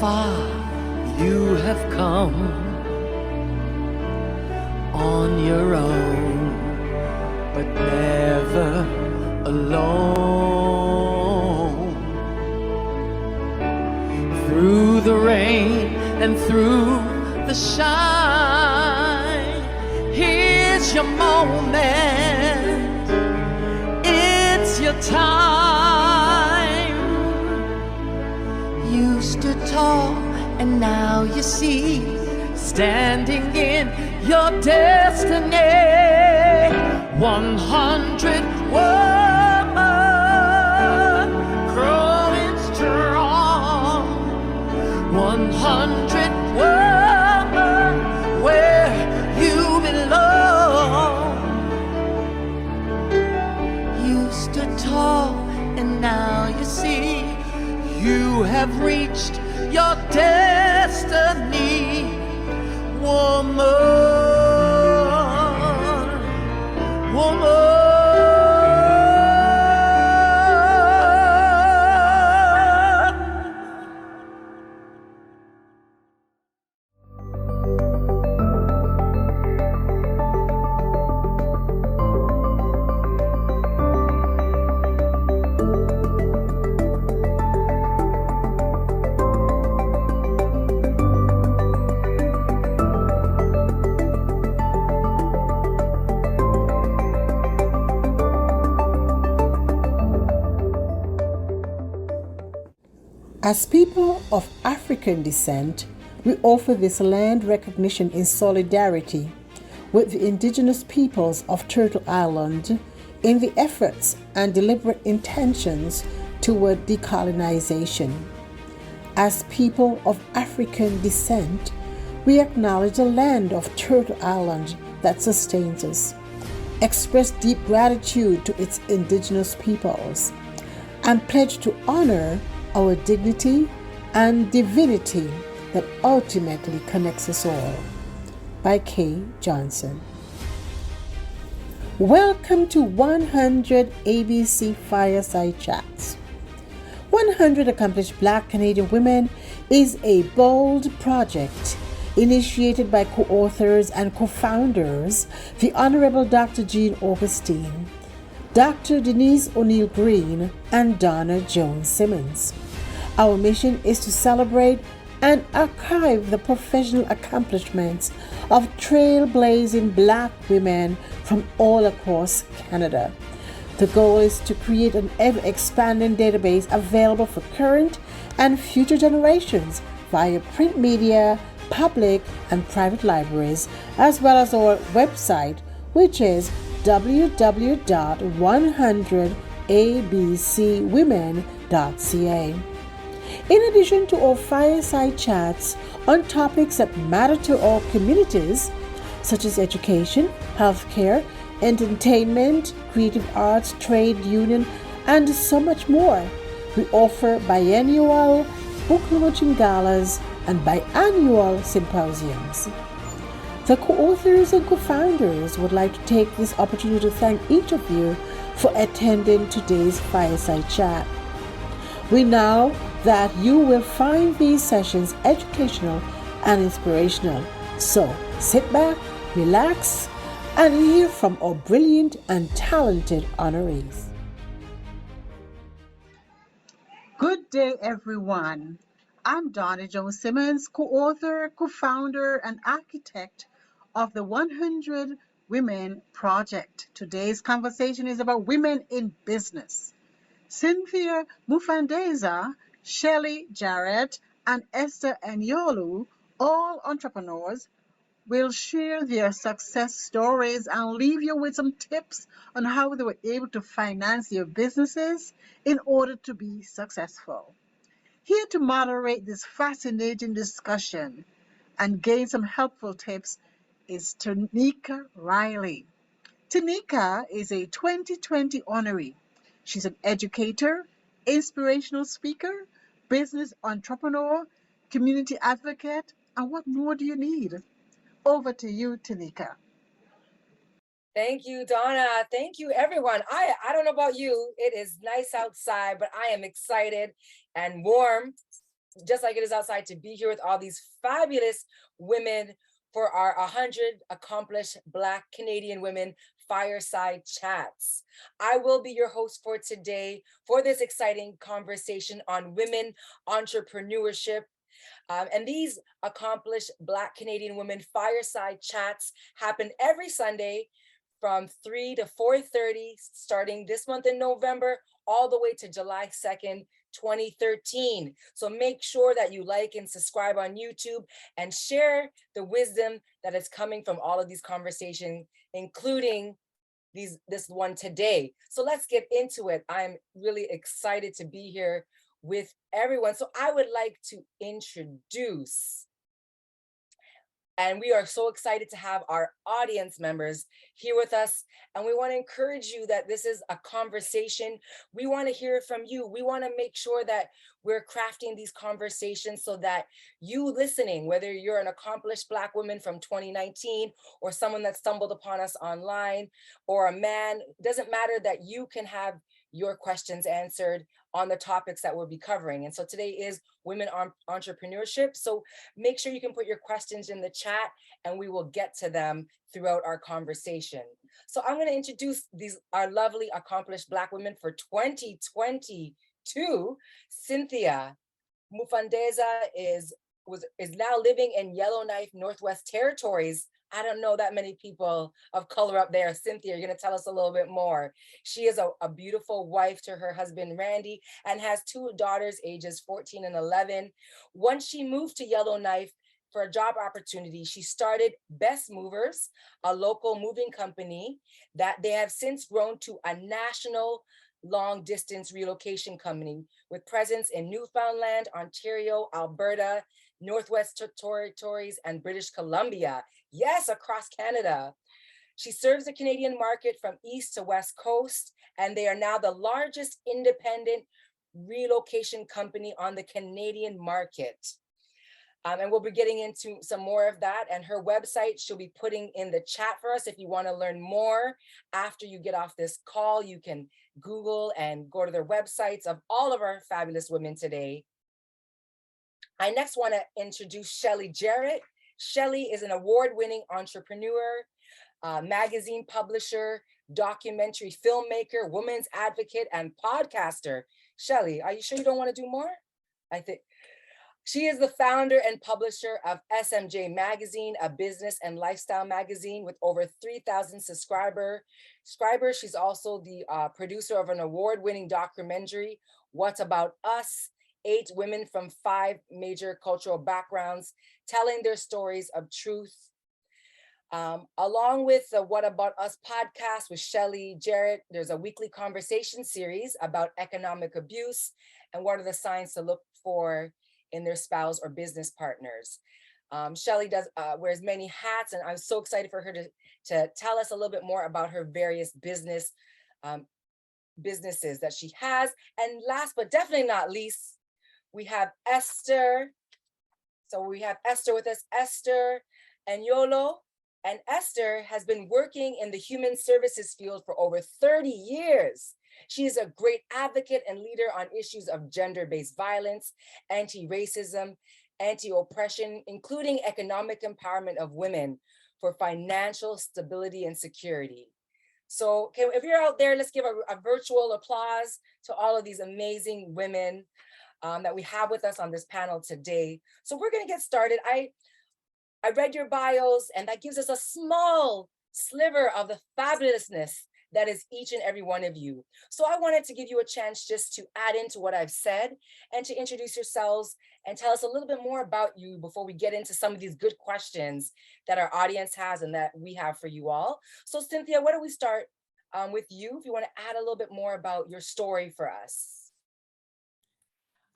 far you have come on your own, but never alone. Through the rain and through the shine, here's your moment, it's your time. You stood tall and now you see, standing in your destiny. 100 women growing strong. 100 women where you belong. You stood tall and now you see, you have reached your destiny. Woman, woman. As people of African descent, we offer this land recognition in solidarity with the indigenous peoples of Turtle Island in the efforts and deliberate intentions toward decolonization. As people of African descent, we acknowledge the land of Turtle Island that sustains us, express deep gratitude to its indigenous peoples, and pledge to honor our dignity and divinity that ultimately connects us all. By Kay Johnson. Welcome to 100 ABC Fireside Chats. 100 Accomplished Black Canadian Women is a bold project initiated by co-authors and co-founders, the Honorable Dr. Jean Augustine, Dr. Denise O'Neill Green, and Donna Jones Simmons. Our mission is to celebrate and archive the professional accomplishments of trailblazing Black women from all across Canada. The goal is to create an ever-expanding database available for current and future generations via print media, public and private libraries, as well as our website, which is www.100abcwomen.ca. In addition to our fireside chats on topics that matter to our communities, such as education, healthcare, entertainment, creative arts, trade union, and so much more, we offer biennial book launching galas and biannual symposiums. The co-authors and co-founders would like to take this opportunity to thank each of you for attending today's fireside chat. We know that you will find these sessions educational and inspirational. So sit back, relax, and hear from our brilliant and talented honorees. Good day, everyone. I'm Donna Jones Simmons, co-author, co-founder, and architect of the 100 Women Project. Today's conversation is about women in business. Cynthia Mufandeza, Shelley Jarrett, and Esther Anyolu, all entrepreneurs, will share their success stories and leave you with some tips on how they were able to finance their businesses in order to be successful. Here to moderate this fascinating discussion and gain some helpful tips is Tanika Riley. Tanika is a 2020 honoree. She's an educator, inspirational speaker, business entrepreneur, community advocate, and what more do you need? Over to you, Tanika. Thank you, Donna. Thank you, everyone. I don't know about you. It is nice outside, but I am excited and warm just like it is outside, to be here with all these fabulous women for our 100 Accomplished Black Canadian Women Fireside Chats. I will be your host for today for this exciting conversation on women entrepreneurship. And these Accomplished Black Canadian Women Fireside Chats happen every Sunday from 3 to 4:30, starting this month in November, all the way to July 2nd, 2013. So make sure that you like and subscribe on YouTube and share the wisdom that is coming from all of these conversations, including this one today. So let's get into it. I'm really excited to be here with everyone. So I would like to introduce, and we are so excited to have our audience members here with us. And we want to encourage you that this is a conversation. We want to hear from you. We want to make sure that we're crafting these conversations so that you listening, whether you're an accomplished Black woman from 2019 or someone that stumbled upon us online or a man, doesn't matter, that you can have your questions answered on the topics that we'll be covering. And so today is women entrepreneurship. So make sure you can put your questions in the chat and we will get to them throughout our conversation. So I'm going to introduce our lovely accomplished Black women for 2022. Cynthia Mufandeza is now living in Yellowknife, Northwest Territories. I don't know that many people of color up there. Cynthia, you're going to tell us a little bit more. She is a beautiful wife to her husband, Randy, and has two daughters, ages 14 and 11. Once she moved to Yellowknife for a job opportunity, she started Best Movers, a local moving company that they have since grown to a national long distance relocation company with presence in Newfoundland, Ontario, Alberta, Northwest Territories, and British Columbia. Yes, across Canada. She serves the Canadian market from east to west coast, and they are now the largest independent relocation company on the Canadian market. And we'll be getting into some more of that. And her website, she'll be putting in the chat for us. If you want to learn more after you get off this call, you can Google and go to their websites of all of our fabulous women today. I next want to introduce Shelly Jarrett. Shelly is an award-winning entrepreneur, magazine publisher, documentary filmmaker, women's advocate, and podcaster. Shelly, are you sure you don't want to do more? I think she is the founder and publisher of SMJ Magazine, a business and lifestyle magazine with over 3,000 subscribers. She's also the producer of an award-winning documentary, What About Us? 8 women from 5 major cultural backgrounds telling their stories of truth. Along with the What About Us podcast with Shelly Jarrett, there's a weekly conversation series about economic abuse and what are the signs to look for in their spouse or business partners. Shelly wears many hats, and I'm so excited for her to tell us a little bit more about her various businesses that she has. And last but definitely not least, we have Esther. So we have Esther with us, Esther and Yolo. And Esther has been working in the human services field for over 30 years. She is a great advocate and leader on issues of gender-based violence, anti-racism, anti-oppression, including economic empowerment of women for financial stability and security. So if you're out there, let's give a virtual applause to all of these amazing women that we have with us on this panel today. So we're going to get started. I read your bios, and that gives us a small sliver of the fabulousness that is each and every one of you. So I wanted to give you a chance just to add into what I've said and to introduce yourselves and tell us a little bit more about you before we get into some of these good questions that our audience has and that we have for you all. So Cynthia, why don't we start with you, if you want to add a little bit more about your story for us.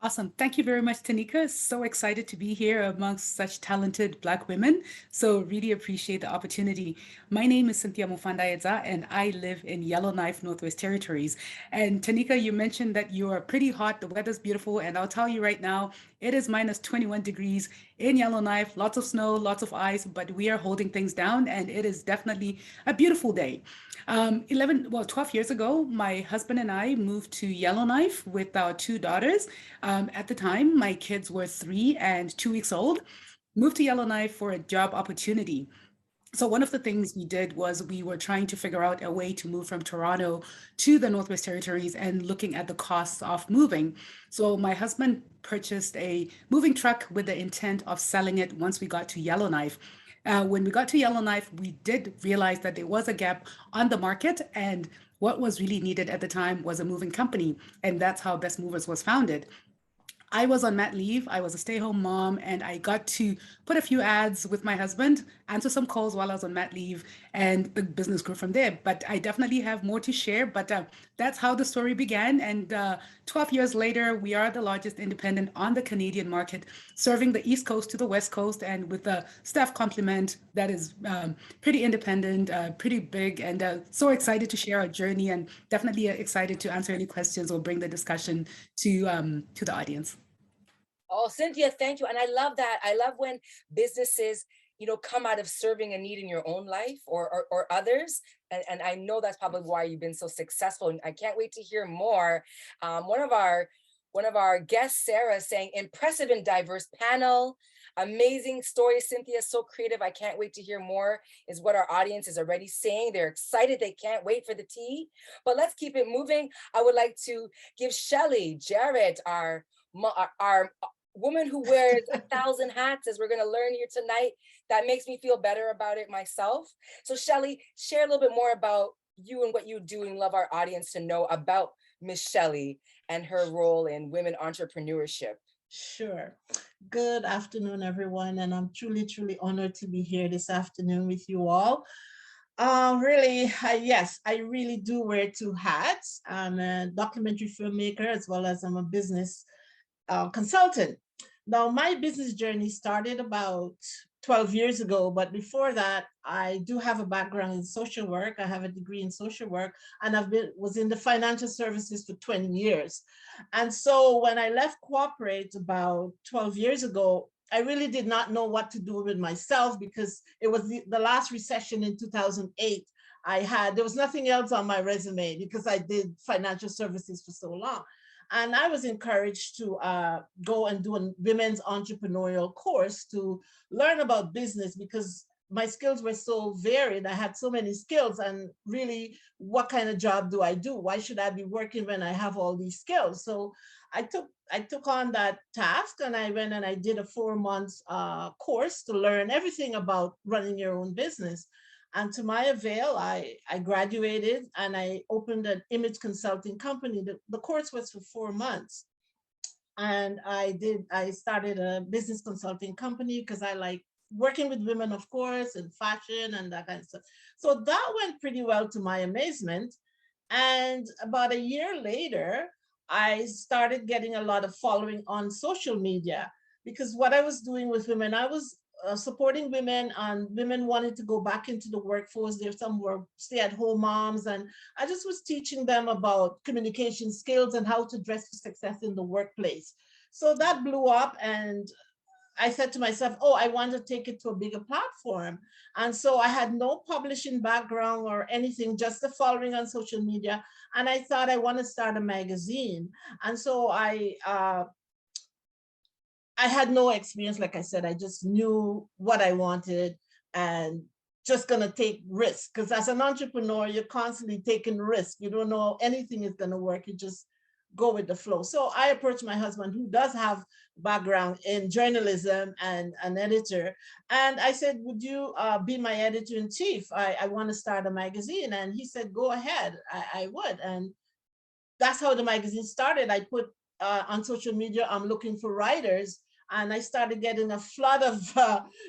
Awesome. Thank you very much, Tanika. So excited to be here amongst such talented Black women. So really appreciate the opportunity. My name is Cynthia Mufandayedza, and I live in Yellowknife, Northwest Territories. And Tanika, you mentioned that you are pretty hot. The weather's beautiful. And I'll tell you right now, it is minus 21 degrees in Yellowknife, lots of snow, lots of ice, but we are holding things down, and it is definitely a beautiful day. 12 years ago, my husband and I moved to Yellowknife with our 2 daughters. At the time, my kids were 3 and 2 weeks old. Moved to Yellowknife for a job opportunity. So one of the things we did was we were trying to figure out a way to move from Toronto to the Northwest Territories and looking at the costs of moving. So my husband purchased a moving truck with the intent of selling it once we got to Yellowknife. When we got to Yellowknife, we did realize that there was a gap on the market, and what was really needed at the time was a moving company, and that's how Best Movers was founded. I was on mat leave. I was a stay-home mom, and I got to put a few ads with my husband, answer some calls while I was on mat leave, and the business grew from there. But I definitely have more to share. But that's how the story began. And 12 years later, we are the largest independent on the Canadian market, serving the East Coast to the West Coast, and with a staff complement that is pretty independent, pretty big, and so excited to share our journey, and definitely excited to answer any questions or bring the discussion to the audience. Oh, Cynthia, thank you. And I love that. I love when businesses, come out of serving a need in your own life or others. And I know that's probably why you've been so successful. And I can't wait to hear more. One of our guests, Sarah, saying impressive and diverse panel. Amazing story, Cynthia, so creative. I can't wait to hear more, is what our audience is already saying. They're excited. They can't wait for the tea. But let's keep it moving. I would like to give Shelly Jarrett, our woman who wears 1,000 hats, as we're going to learn here tonight. That makes me feel better about it myself. So Shelly, share a little bit more about you and what you do, and love our audience to know about Miss Shelly and her role in women entrepreneurship. Sure. Good afternoon, everyone. And I'm truly, truly honored to be here this afternoon with you all. Yes, I really do wear two hats. I'm a documentary filmmaker as well as I'm a business consultant. Now, my business journey started about 12 years ago, but before that, I do have a background in social work. I have a degree in social work, and was in the financial services for 20 years. And so when I left corporate about 12 years ago, I really did not know what to do with myself, because it was the last recession in 2008. There was nothing else on my resume because I did financial services for so long. And I was encouraged to go and do a women's entrepreneurial course to learn about business, because my skills were so varied. I had so many skills, and really, what kind of job do I do? Why should I be working when I have all these skills? So I took on that task, and I went and I did a 4 month course to learn everything about running your own business. And to my avail, I graduated and I opened an image consulting company. The course was for 4 months. And I started a business consulting company because I like working with women, of course, and fashion and that kind of stuff. So that went pretty well, to my amazement. And about a year later, I started getting a lot of following on social media, because what I was doing with women, I was supporting women, and women wanted to go back into the workforce. There's some were stay-at-home moms, and I just was teaching them about communication skills and how to dress for success in the workplace. So that blew up, and I said to myself, oh, I want to take it to a bigger platform. And so I had no publishing background or anything, just the following on social media. And I thought, I want to start a magazine. And so I had no experience. Like I said, I just knew what I wanted and just gonna take risks. Because as an entrepreneur, you're constantly taking risks. You don't know anything is gonna work. You just go with the flow. So I approached my husband, who does have background in journalism and an editor. And I said, would you be my editor in chief? I want to start a magazine. And he said, go ahead, I would. And that's how the magazine started. I put on social media, I'm looking for writers. And I started getting a flood of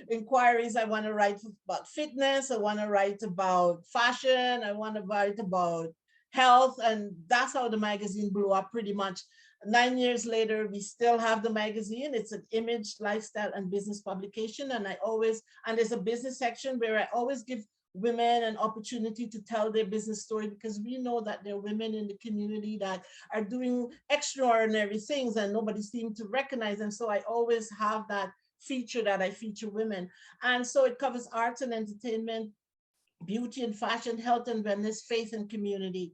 inquiries. I want to write about fitness. I want to write about fashion. I want to write about health. And that's how the magazine blew up pretty much. 9 years later, we still have the magazine. It's an image, lifestyle, and business publication. And there's a business section where I always give women an opportunity to tell their business story, because we know that there are women in the community that are doing extraordinary things and nobody seems to recognize them. So I always have that feature that I feature women. And so it covers arts and entertainment, beauty and fashion, health and wellness, faith and community.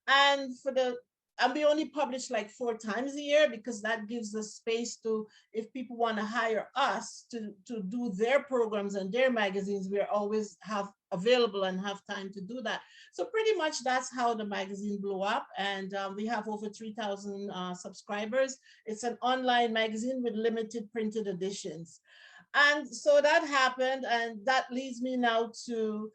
And for the and we only publish like 4 times a year because that gives us space to, if people want to hire us to do their programs and their magazines, we're always have available and have time to do that. So pretty much that's how the magazine blew up. And we have over 3,000 subscribers. It's an online magazine with limited printed editions. And so that happened, and that leads me now to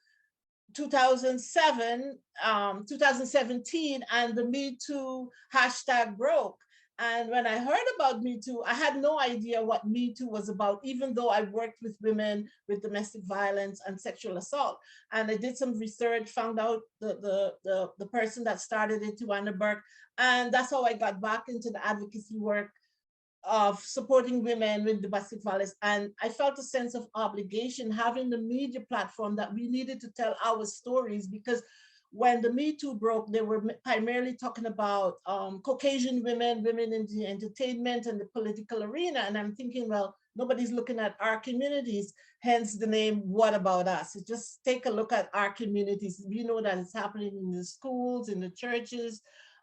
2017, and the Me Too hashtag broke. And when I heard about Me Too, I had no idea what Me Too was about, even though I worked with women with domestic violence and sexual assault. And I did some research, found out the person that started it, Tawana Burke, and that's how I got back into the advocacy work of supporting women with domestic violence. And I felt a sense of obligation having the media platform that we needed to tell our stories, because when the Me Too broke, they were primarily talking about Caucasian women, women in the entertainment and the political arena. And I'm thinking, well, nobody's looking at our communities, hence the name What About Us? So just take a look at our communities. We know that it's happening in the schools, in the churches,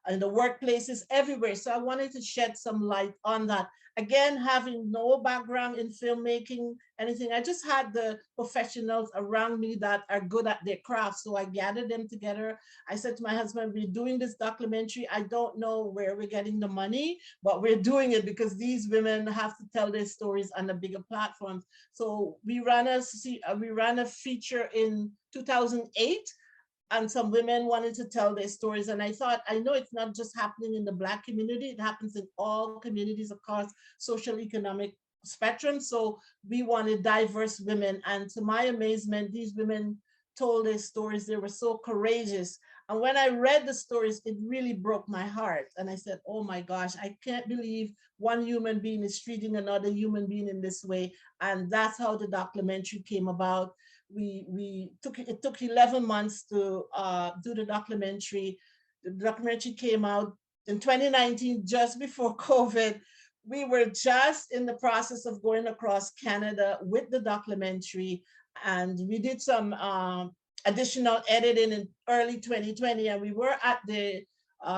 in the workplaces, everywhere. So I wanted to shed some light on that. Again, having no background in filmmaking, anything, I just had the professionals around me that are good at their craft. So I gathered them together. I said to my husband, we're doing this documentary. I don't know where we're getting the money, but we're doing it because these women have to tell their stories on a bigger platform. So we ran a feature in 2008, and some women wanted to tell their stories. And I thought, I know it's not just happening in the Black community, it happens in all communities across social economic spectrum. So we wanted diverse women. And to my amazement, these women told their stories. They were so courageous. And when I read the stories, it really broke my heart. And I said, oh my gosh, I can't believe one human being is treating another human being in this way. And that's how the documentary came about. It took 11 months to do the documentary. The documentary came out in 2019, just before COVID. We were just in the process of going across Canada with the documentary, and we did some additional editing in early 2020, and we were at the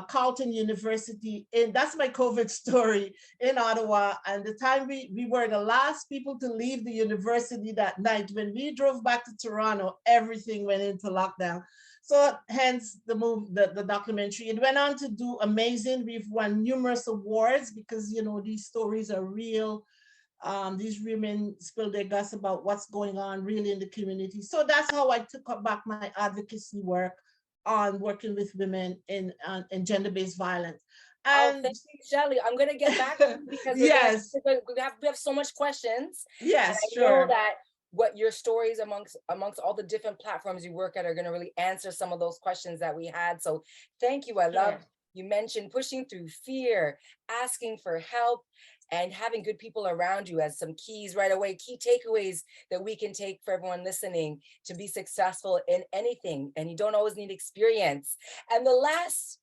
Carleton University that's my COVID story, in Ottawa. And the time we were the last people to leave the university that night. When we drove back to Toronto, everything went into lockdown. So hence the documentary. It went on to do amazing. We've won numerous awards because, you know, these stories are real. These women spill their guts about what's going on really in the community. So that's how I took up back my advocacy work on working with women in gender-based violence. And thank you, Shelly. I'm gonna get back to you because yes, we have so much questions. Yes, and I sure. know that what your stories amongst all the different platforms you work at are gonna really answer some of those questions that we had. So thank you. I love you mentioned pushing through fear, asking for help, and having good people around you as some keys right away, key takeaways that we can take for everyone listening to be successful in anything. And you don't always need experience. And the last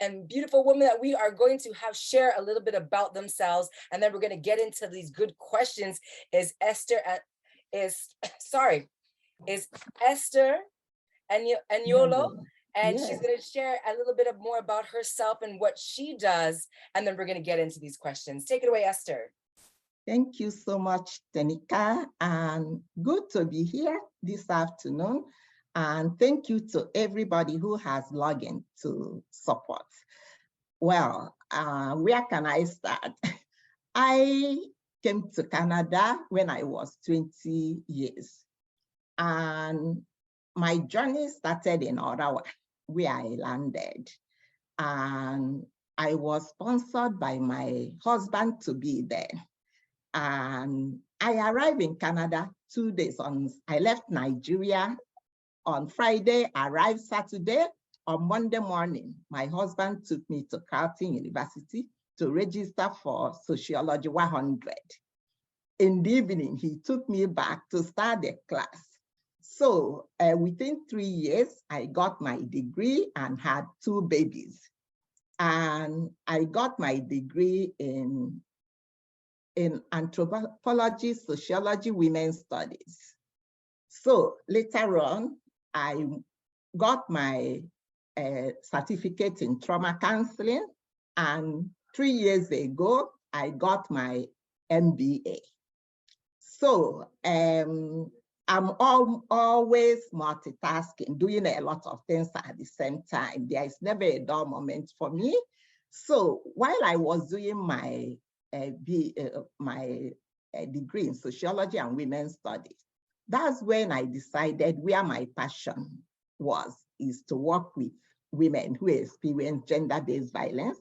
and beautiful woman that we are going to have share a little bit about themselves, and then we're going to get into these good questions, is Esther Anyolo. And she's going to share a little bit more about herself and what she does. And then we're going to get into these questions. Take it away, Esther. Thank you so much, Tenika. And good to be here this afternoon. And thank you to everybody who has logged in to support. Well, where can I start? I came to Canada when I was 20 years. And my journey started in Ottawa, where I landed. And I was sponsored by my husband to be there. And I arrived in Canada 2 days on, I left Nigeria on Friday, arrived Saturday. On Monday morning, my husband took me to Carleton University to register for Sociology 100. In the evening, he took me back to start the class. So within 3 years, I got my degree and had 2 babies. And I got my degree in anthropology, sociology, women's studies. So later on, I got my certificate in trauma counseling. And 3 years ago, I got my MBA. So I'm always multitasking, doing a lot of things at the same time. There is never a dull moment for me. So while I was doing my degree in sociology and women's studies, that's when I decided where my passion is to work with women who experience gender-based violence,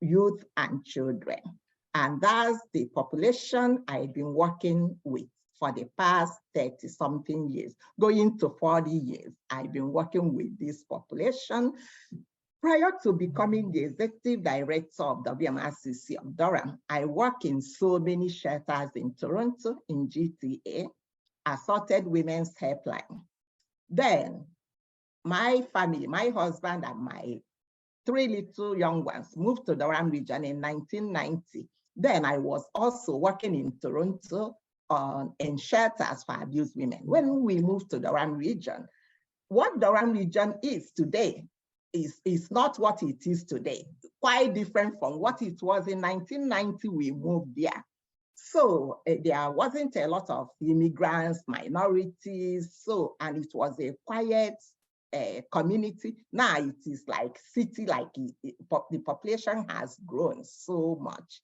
youth and children. And that's the population I've been working with for the past 30-something years, going to 40 years. I've been working with this population. Prior to becoming the executive director of WMRCC of Durham, I work in so many shelters in Toronto, in GTA, Assaulted Women's Helpline. Then my family, my husband and my 3 little young ones moved to Durham region in 1990. Then I was also working in Toronto in shelters for abused women. When we moved to Durham region, what Durham region is today is not what it is today. Quite different from what it was in 1990. We moved there. So there wasn't a lot of immigrants, minorities. So, and it was a quiet community. Now it is like city, like the population has grown so much.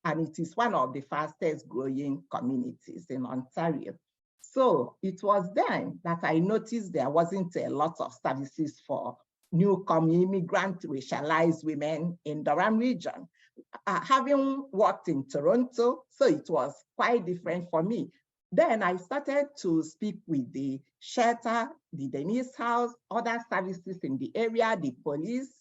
And it is one of the fastest growing communities in Ontario. So it was then that I noticed there wasn't a lot of services for newcomer immigrant racialized women in Durham region. Having worked in Toronto, so it was quite different for me. Then I started to speak with the shelter, the Denise House, other services in the area, the police.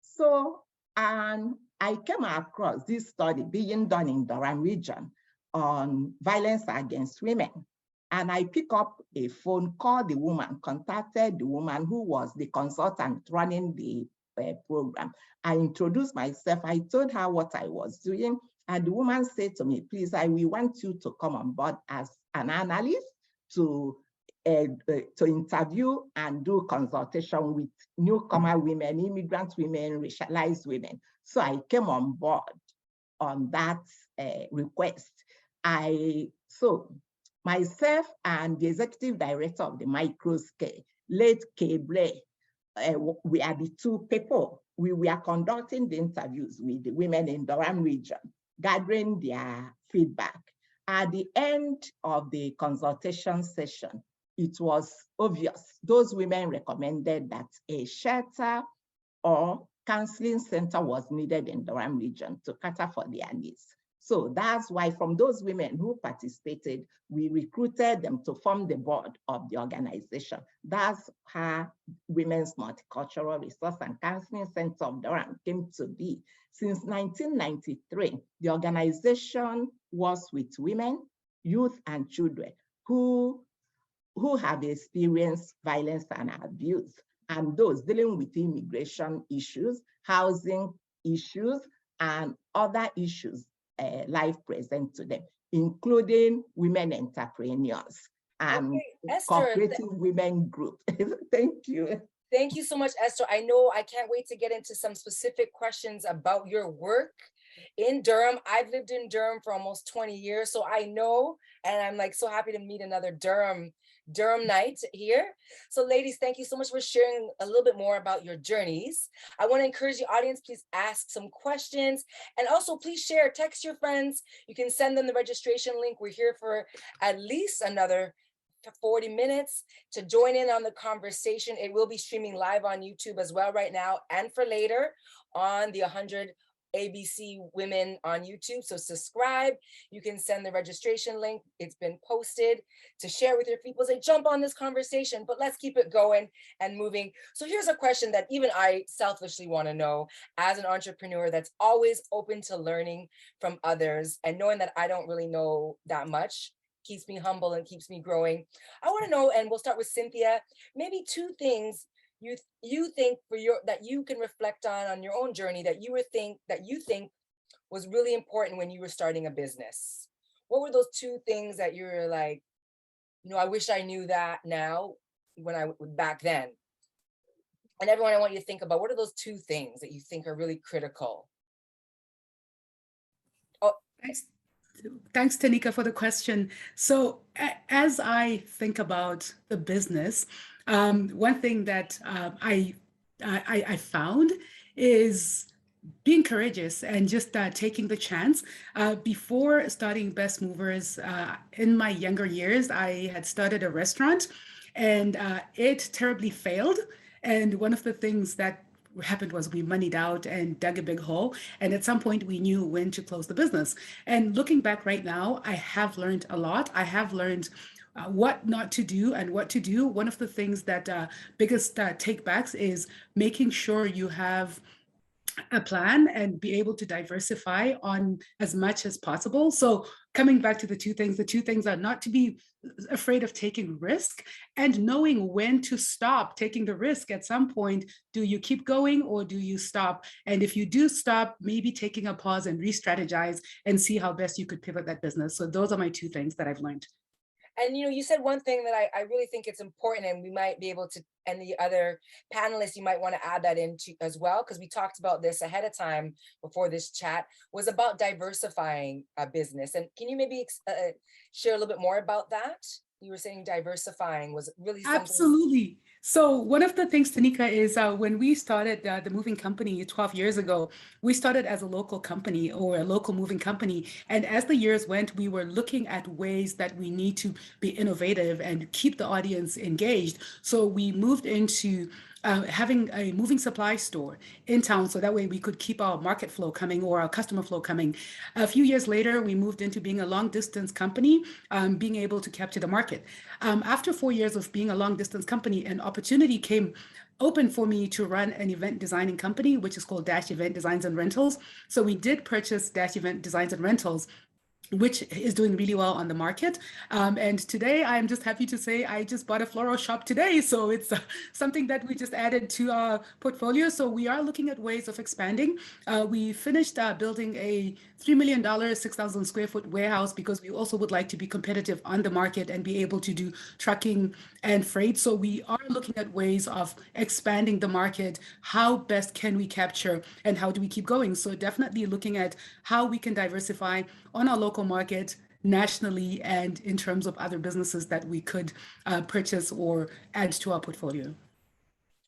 So, and I came across this study being done in Durham region on violence against women. And I picked up a phone, called the woman, contacted the woman who was the consultant running the program. I introduced myself. I told her what I was doing. And the woman said to me, please, we want you to come on board as an analyst to interview and do consultation with newcomer women, immigrant women, racialized women. So I came on board on that request. So myself and the executive director of the microscale, late Keble, we are the two people. We were conducting the interviews with the women in Durham region, gathering their feedback. At the end of the consultation session, it was obvious. Those women recommended that a shelter or counseling center was needed in Durham region to cater for their needs. So that's why from those women who participated, we recruited them to form the board of the organization. That's how Women's Multicultural Resource and Counseling Center of Durham came to be. Since 1993, the organization works with women, youth, and children who have experienced violence and abuse, and those dealing with immigration issues, housing issues, and other issues life present to them, including women entrepreneurs and cooperative women group. Thank you. Thank you so much, Esther. I know I can't wait to get into some specific questions about your work in Durham. I've lived in Durham for almost 20 years, so I know, and I'm like so happy to meet another Durhamite here. So ladies, thank you so much for sharing a little bit more about your journeys. I want to encourage the audience, please ask some questions, and also please share, text your friends. You can send them the registration link. We're here for at least another 40 minutes to join in on the conversation. It will be streaming live on YouTube as well right now, and for later on the 100 ABC Women on YouTube. So subscribe. You can send the registration link. It's been posted to share with your people. Say, jump on this conversation, but let's keep it going and moving. So here's a question that even I selfishly want to know as an entrepreneur that's always open to learning from others and knowing that I don't really know that much keeps me humble and keeps me growing. I want to know, and we'll start with Cynthia, maybe 2 things you think that you can reflect on your own journey that you think was really important when you were starting a business. What were those 2 things that you were like, I wish I knew that now back then? And everyone, I want you to think about, what are those 2 things that you think are really critical? Oh, Thanks, Tanika, for the question. So, as I think about the business, one thing that I found is being courageous and just taking the chance. Before starting Best Movers, in my younger years, I had started a restaurant, and it terribly failed. And one of the things that happened was we moneyed out and dug a big hole. And at some point, we knew when to close the business. And looking back right now, I have learned a lot. I have learned what not to do and what to do. One of the things that biggest takebacks is making sure you have a plan and be able to diversify on as much as possible. So coming back to the two things are not to be afraid of taking risk and knowing when to stop taking the risk. At some point, do you keep going or do you stop? And if you do stop, maybe taking a pause and re-strategize and see how best you could pivot that business. So those are my 2 things that I've learned. and you said one thing that I really think it's important, and we might be able to, and the other panelists, you might want to add that into as well, because we talked about this ahead of time before this chat, was about diversifying a business. And can you maybe share a little bit more about that? You were saying diversifying was really something. Absolutely. So one of the things, Tanika, is when we started the moving company 12 years ago, we started as a local company or a local moving company. And as the years went, we were looking at ways that we need to be innovative and keep the audience engaged. So we moved into having a moving supply store in town, so that way we could keep our market flow coming or our customer flow coming. A few years later, we moved into being a long distance company, being able to capture the market. After 4 years of being a long distance company, an opportunity came open for me to run an event designing company, which is called Dash Event Designs and Rentals. So we did purchase Dash Event Designs and Rentals, which is doing really well on the market. And today, I'm just happy to say I just bought a floral shop today. So it's something that we just added to our portfolio. So we are looking at ways of expanding. We finished building a $3 million, 6,000 square foot warehouse, because we also would like to be competitive on the market and be able to do trucking and freight. So we are looking at ways of expanding the market. How best can we capture and how do we keep going? So definitely looking at how we can diversify on our local market, nationally, and in terms of other businesses that we could purchase or add to our portfolio.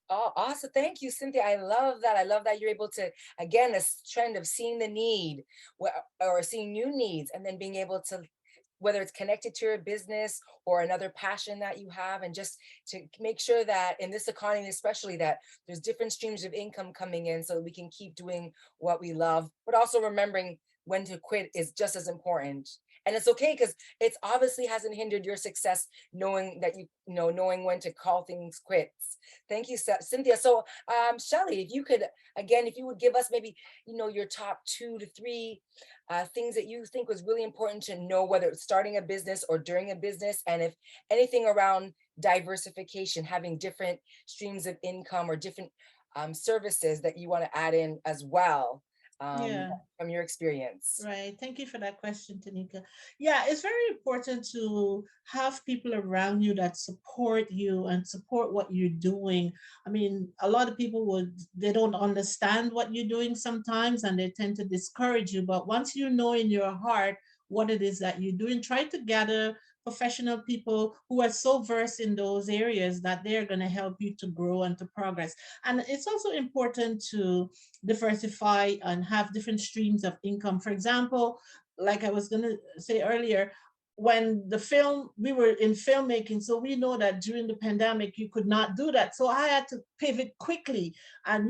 Oh, awesome. Thank you, Cynthia. I love that. I love that you're able to, again, this trend of seeing the need or seeing new needs, and then being able to, whether it's connected to your business or another passion that you have, and just to make sure that in this economy, especially, that there's different streams of income coming in so that we can keep doing what we love, but also remembering when to quit is just as important. And it's okay, because it's obviously hasn't hindered your success, knowing that knowing when to call things quits. Thank you, Cynthia. So Shelly, if you could, again, if you would give us maybe your top 2 to 3 things that you think was really important to know, whether it's starting a business or during a business, and if anything around diversification, having different streams of income or different services that you want to add in as well, Yeah. from your experience. Right. Thank you for that question, Tanika. Yeah, it's very important to have people around you that support you and support what you're doing. I mean, a lot of people they don't understand what you're doing sometimes, and they tend to discourage you. But once you know in your heart what it is that you're doing, try to gather professional people who are so versed in those areas that they're going to help you to grow and to progress. And it's also important to diversify and have different streams of income. For example, like I was going to say earlier, when we were in filmmaking, so we know that during the pandemic, you could not do that. So I had to pivot quickly. And,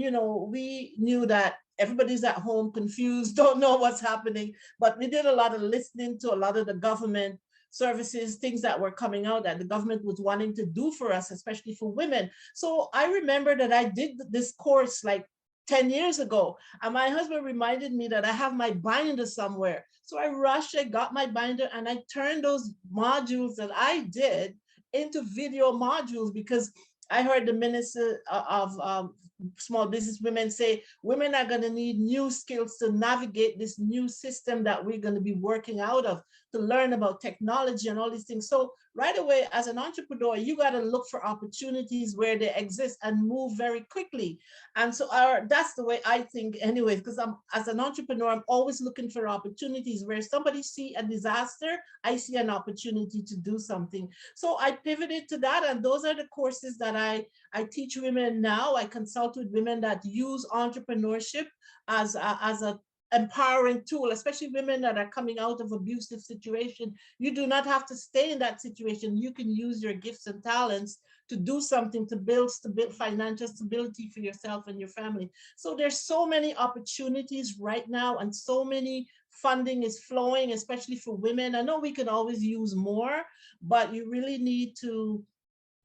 we knew that everybody's at home confused, don't know what's happening. But we did a lot of listening to a lot of the government services, things that were coming out that the government was wanting to do for us, especially for women. So I remember that I did this course like 10 years ago. And my husband reminded me that I have my binder somewhere. So I rushed, I got my binder, and I turned those modules that I did into video modules, because I heard the Minister of small business women say women are going to need new skills to navigate this new system that we're going to be working out of, to learn about technology and all these things. So right away, as an entrepreneur, you got to look for opportunities where they exist and move very quickly. And so that's the way I think anyway, because as an entrepreneur, I'm always looking for opportunities where somebody see a disaster, I see an opportunity to do something. So I pivoted to that, and those are the courses that I teach women now. I consult with women that use entrepreneurship as a empowering tool, especially women that are coming out of abusive situation. You do not have to stay in that situation. You can use your gifts and talents to do something to build financial stability for yourself and your family. So there's so many opportunities right now, and so many funding is flowing, especially for women. I know we can always use more, but you really need to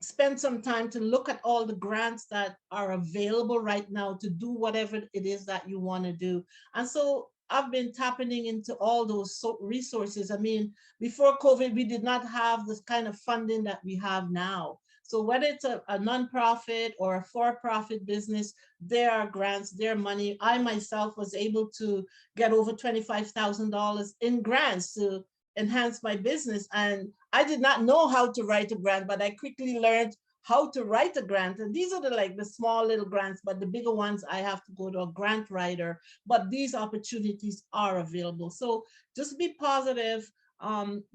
spend some time to look at all the grants that are available right now to do whatever it is that you want to do. And so I've been tapping into all those resources. I mean, before COVID, we did not have this kind of funding that we have now. So whether it's a nonprofit or a for-profit business, there are grants, there are money. I myself was able to get over $25,000 in grants to enhance my business. And I did not know how to write a grant, but I quickly learned how to write a grant. And these are the small little grants, but the bigger ones, I have to go to a grant writer. But these opportunities are available. So just be positive,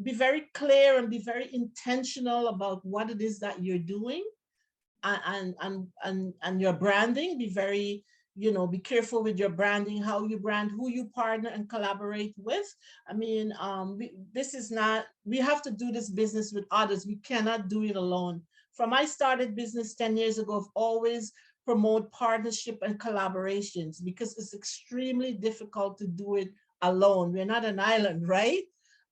be very clear, and be very intentional about what it is that you're doing, and your branding. Be very, be careful with your branding, how you brand, who you partner and collaborate with. I mean, we have to do this business with others. We cannot do it alone. From I started business 10 years ago, I've always promote partnership and collaborations, because it's extremely difficult to do it alone. We're not an island, right?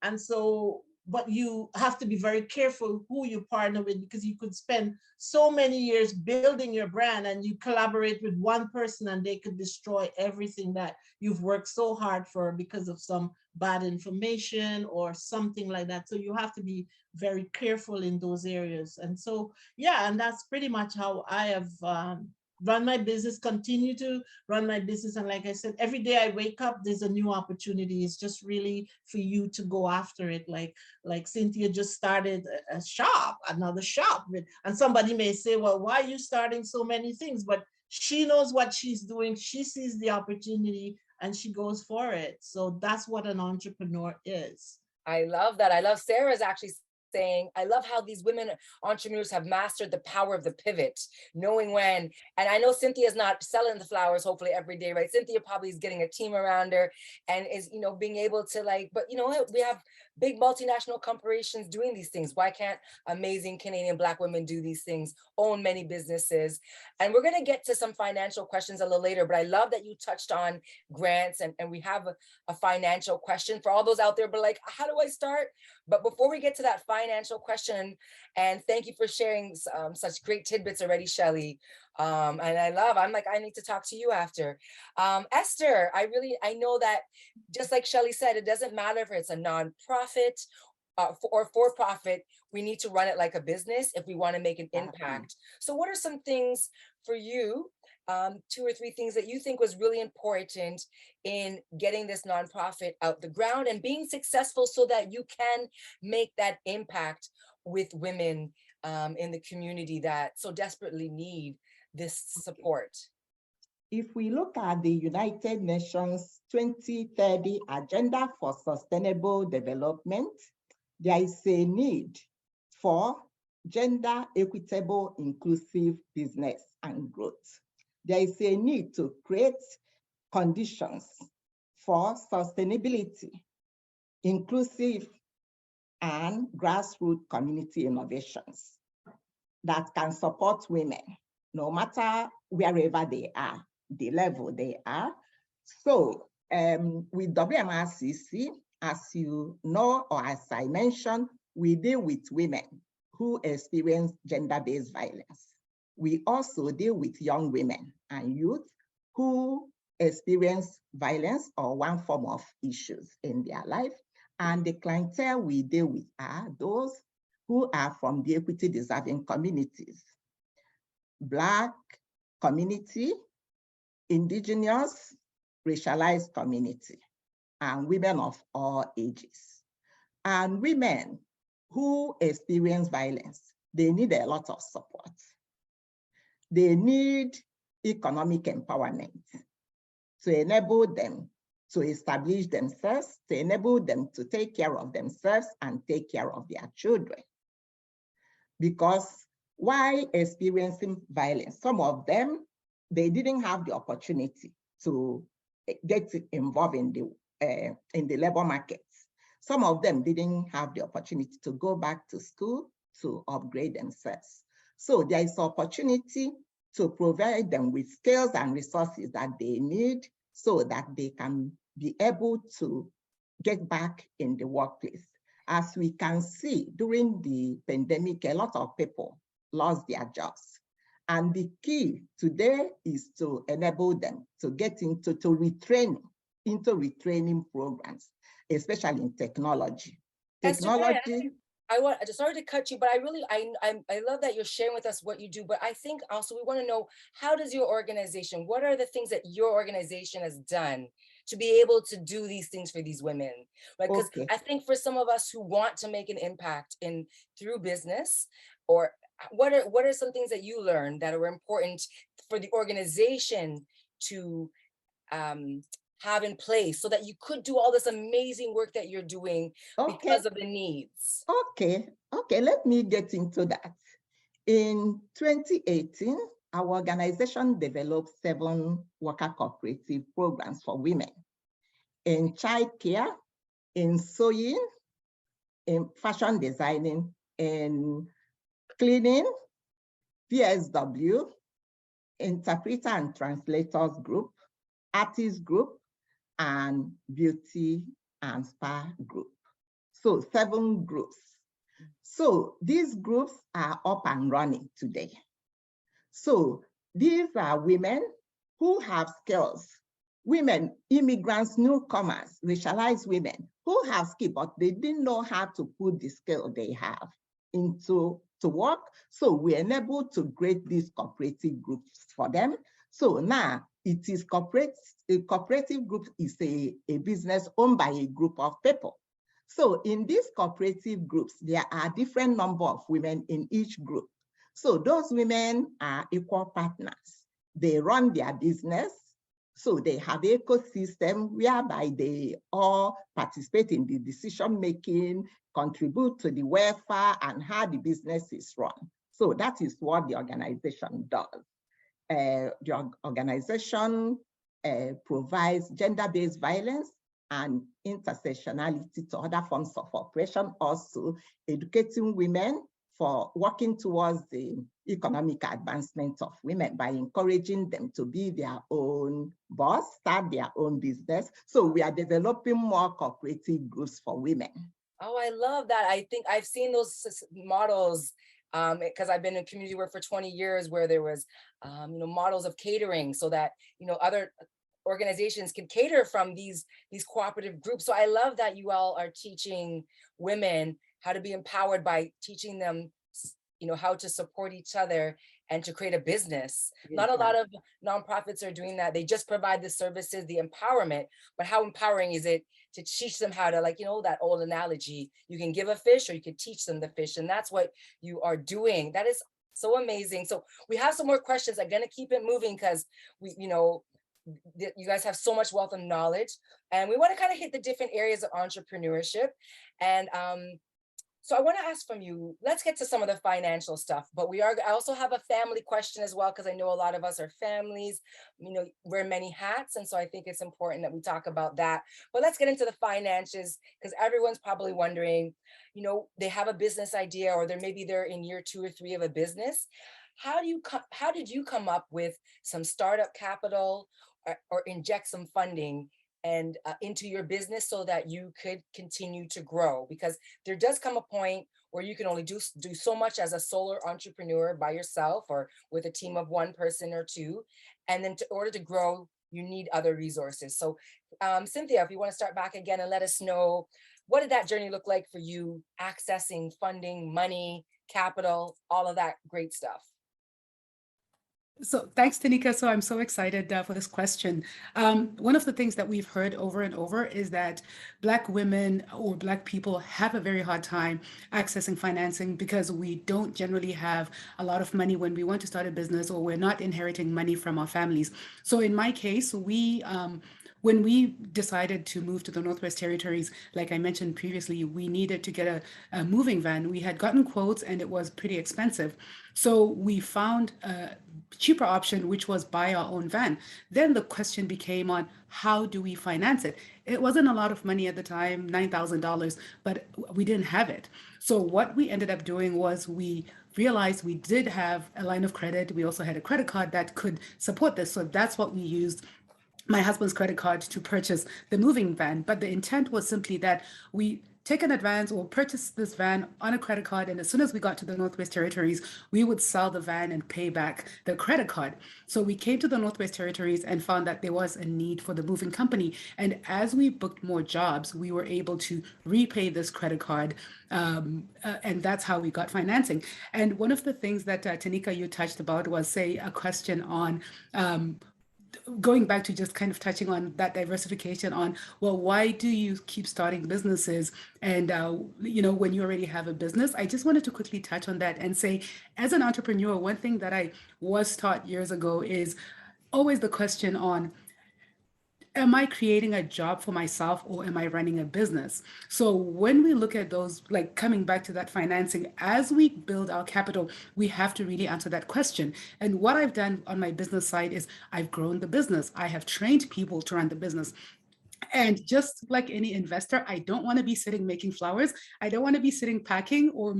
And so, but you have to be very careful who you partner with, because you could spend so many years building your brand and you collaborate with one person and they could destroy everything that you've worked so hard for because of some bad information or something like that. So you have to be very careful in those areas. And so, yeah, and that's pretty much how I have run my business, continue to run my business. And like I said, every day I wake up, there's a new opportunity. It's just really for you to go after it. Like Cynthia just started a shop, another shop. And somebody may say, well, why are you starting so many things? But she knows what she's doing. She sees the opportunity and she goes for it. So that's what an entrepreneur is. I love that. I love Sarah's actually saying, I love how these women entrepreneurs have mastered the power of the pivot, knowing when. And I know Cynthia's not selling the flowers, hopefully every day, right? Cynthia probably is getting a team around her and is, being able to but we have big multinational corporations doing these things. Why can't amazing Canadian Black women do these things, own many businesses? And we're going to get to some financial questions a little later, but I love that you touched on grants, and we have a financial question for all those out there, but how do I start? But before we get to that financial question, and thank you for sharing such great tidbits already, Shelley. And I need to talk to you after. Esther, I know that just like Shelley said, it doesn't matter if it's a nonprofit or for-profit, we need to run it like a business if we want to make an impact. So what are some things for you, 2 or 3 things that you think was really important in getting this nonprofit out the ground and being successful so that you can make that impact with women in the community that so desperately need this support? If we look at the United Nations 2030 Agenda for Sustainable Development, there is a need for gender equitable, inclusive business and growth. There is a need to create conditions for sustainability, inclusive and grassroots community innovations that can support women, no matter wherever they are, the level they are. So with WMRCC, as you know, or as I mentioned, we deal with women who experience gender-based violence. We also deal with young women and youth who experience violence or one form of issues in their life. And the clientele we deal with are those who are from the equity deserving communities: Black, community, indigenous, racialized community, and women of all ages. And women who experience violence, they need a lot of support. They need economic empowerment to enable them to establish themselves, to enable them to take care of themselves and take care of their children. Because while experiencing violence, some of them, they didn't have the opportunity to get involved in the labor markets. Some of them didn't have the opportunity to go back to school to upgrade themselves. So there is opportunity to provide them with skills and resources that they need so that they can be able to get back in the workplace. As we can see, during the pandemic, a lot of people lost their jobs. And the key today is to enable them to get into retraining programs, especially in technology. Technology. Sorry to cut you, but I love that you're sharing with us what you do, but I think also we want to know, how does your organization, what are the things that your organization has done to be able to do these things for these women? Like, because I think for some of us who want to make an impact through business, or what are some things that you learned that are important for the organization to have in place so that you could do all this amazing work that you're doing because of the needs? Okay, let me get into that. In 2018, our organization developed 7 worker cooperative programs for women in childcare, in sewing, in fashion designing, in cleaning, PSW, interpreter and translators group, artist group, and beauty and spa group. So 7 groups. So these groups are up and running today. So these are women who have skills, women, immigrants, newcomers, racialized women who have skills, but they didn't know how to put the skill they have into work. So we enable to create these cooperative groups for them. So now it is a cooperative group is a business owned by a group of people. So in these cooperative groups, there are different number of women in each group. So those women are equal partners. They run their business. So they have an ecosystem whereby they all participate in the decision-making, contribute to the welfare and how the business is run. So that is what the organization does. The organization provides gender-based violence and intersectionality to other forms of oppression, also educating women for working towards the economic advancement of women by encouraging them to be their own boss, start their own business. So we are developing more cooperative groups for women. Oh, I love that. I think I've seen those models because I've been in community work for 20 years where there was, models of catering so that, other organizations can cater from these cooperative groups. So I love that you all are teaching women how to be empowered by teaching them, how to support each other and to create a business. Exactly. Not a lot of nonprofits are doing that. They just provide the services, the empowerment, but how empowering is it to teach them how to, that old analogy, you can give a fish or you can teach them the fish. And that's what you are doing. That is so amazing. So we have some more questions. I'm going to keep it moving because you guys have so much wealth of knowledge, and we want to kind of hit the different areas of entrepreneurship. And so I want to ask from you, let's get to some of the financial stuff, but I also have a family question as well, because I know a lot of us are families, wear many hats. And so I think it's important that we talk about that. But let's get into the finances, because everyone's probably wondering, they have a business idea, or maybe they're in year 2 or 3 of a business. How did you come up with some startup capital or inject some funding and into your business so that you could continue to grow? Because there does come a point where you can only do so much as a solo entrepreneur by yourself or with a team of 1 person or 2. And then in order to grow, you need other resources. So Cynthia, if you want to start back again and let us know, what did that journey look like for you, accessing funding, money, capital, all of that great stuff? So thanks, Tanika. So I'm so excited for this question. One of the things that we've heard over and over is that Black women or Black people have a very hard time accessing financing because we don't generally have a lot of money when we want to start a business, or we're not inheriting money from our families. So in my case, when we decided to move to the Northwest Territories, like I mentioned previously, we needed to get a moving van. We had gotten quotes and it was pretty expensive. So we found a cheaper option, which was buy our own van. Then the question became on how do we finance it? It wasn't a lot of money at the time, $9,000, but we didn't have it. So what we ended up doing was we realized we did have a line of credit. We also had a credit card that could support this. So that's what we used, my husband's credit card, to purchase the moving van. But the intent was simply that we take an advance or purchase this van on a credit card. And as soon as we got to the Northwest Territories, we would sell the van and pay back the credit card. So we came to the Northwest Territories and found that there was a need for the moving company. And as we booked more jobs, we were able to repay this credit card. And that's how we got financing. And one of the things that Tanika, you touched about was, say, a question on going back to just kind of touching on that diversification on, well, why do you keep starting businesses? And, when you already have a business, I just wanted to quickly touch on that and say, as an entrepreneur, one thing that I was taught years ago is always the question on, am I creating a job for myself or am I running a business? So when we look at those, like coming back to that financing, as we build our capital, we have to really answer that question. And what I've done on my business side is I've grown the business. I have trained people to run the business. And just like any investor, I don't want to be sitting making flowers. I don't want to be sitting packing or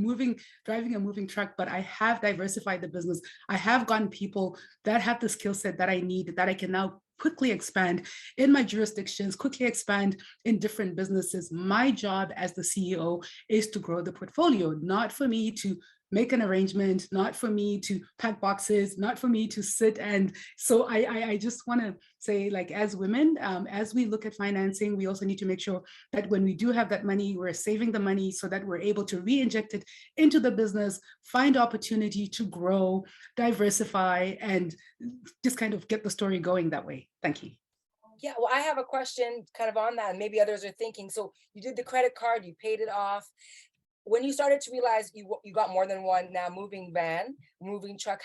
driving a moving truck, but I have diversified the business. I have gotten people that have the skill set that I need, that I can now quickly expand in my jurisdictions, quickly expand in different businesses. My job as the CEO is to grow the portfolio, not for me to make an arrangement, not for me to pack boxes, not for me to sit. And so I just want to say, like, as women, as we look at financing, we also need to make sure that when we do have that money, we're saving the money so that we're able to re-inject it into the business, find opportunity to grow, diversify, and just kind of get the story going that way. Thank you. Yeah, well, I have a question kind of on that, and maybe others are thinking. So you did the credit card, you paid it off. When you started to realize you got more than one now moving van, moving truck,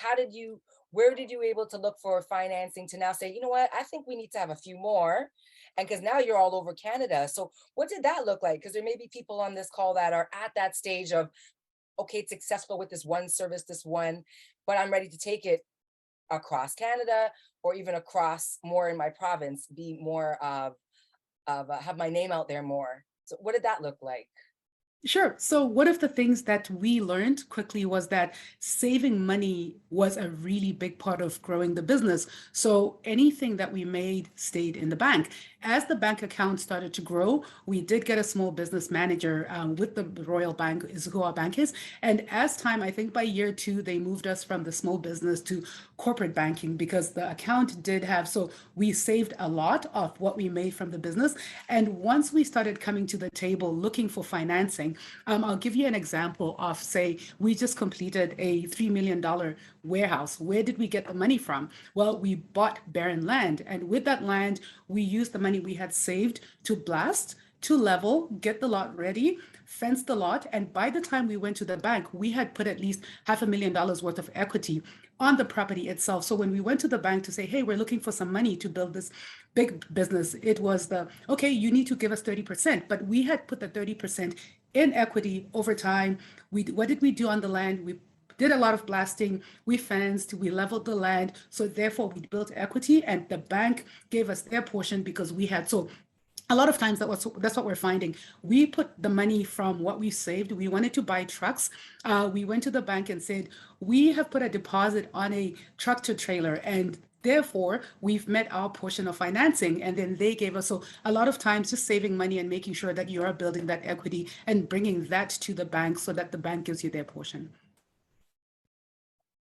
where did you able to look for financing to now say, you know what, I think we need to have a few more? And because now you're all over Canada. So what did that look like? Because there may be people on this call that are at that stage of, okay, it's successful with this one service, but I'm ready to take it across Canada or even across more in my province, be more have my name out there more. So what did that look like? Sure. So one of the things that we learned quickly was that saving money was a really big part of growing the business. So anything that we made stayed in the bank. As the bank account started to grow, we did get a small business manager with the Royal Bank, is who our bank is. And as time, I think by year 2, they moved us from the small business to corporate banking because the account did have, so we saved a lot of what we made from the business. And once we started coming to the table looking for financing, I'll give you an example of, say, we just completed a $3 million warehouse. Where did we get the money from? Well, we bought barren land. And with that land, we used the money we had saved to blast, to level, get the lot ready, fence the lot. And by the time we went to the bank, we had put at least $500,000 worth of equity on the property itself. So when we went to the bank to say, hey, we're looking for some money to build this big business, it was okay, you need to give us 30%. But we had put the 30% in equity over time. What did we do on the land? We did a lot of blasting, we fenced, we leveled the land. So therefore we built equity and the bank gave us their portion because we had, so a lot of times that's what we're finding. We put the money from what we saved. We wanted to buy trucks. We went to the bank and said, we have put a deposit on a tractor trailer and therefore we've met our portion of financing. And then they gave us, so a lot of times just saving money and making sure that you are building that equity and bringing that to the bank so that the bank gives you their portion.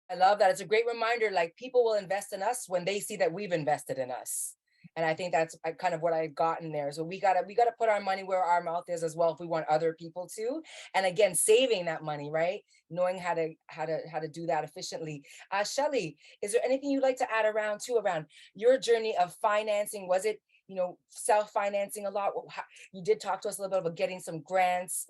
I love that. It's a great reminder, like people will invest in us when they see that we've invested in us. And I think that's kind of what I got in there. So we gotta put our money where our mouth is as well if we want other people to. And again, saving that money, right? Knowing how to do that efficiently. Shelley, is there anything you'd like to add around your journey of financing? Was it, self-financing a lot? You did talk to us a little bit about getting some grants,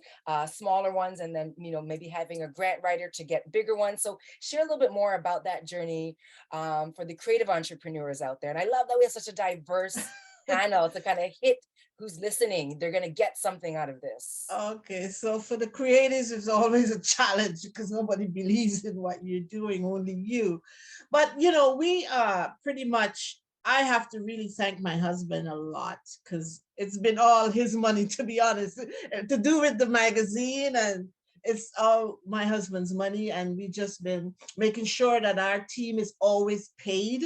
smaller ones, and then, maybe having a grant writer to get bigger ones. So share a little bit more about that journey for the creative entrepreneurs out there. And I love that we have such a diverse panel to kind of hit who's listening. They're going to get something out of this. Okay, so for the creators, it's always a challenge because nobody believes in what you're doing, only you. But, we pretty much, I have to really thank my husband a lot because it's been all his money, to be honest, to do with the magazine. And it's all my husband's money. And we just been making sure that our team is always paid.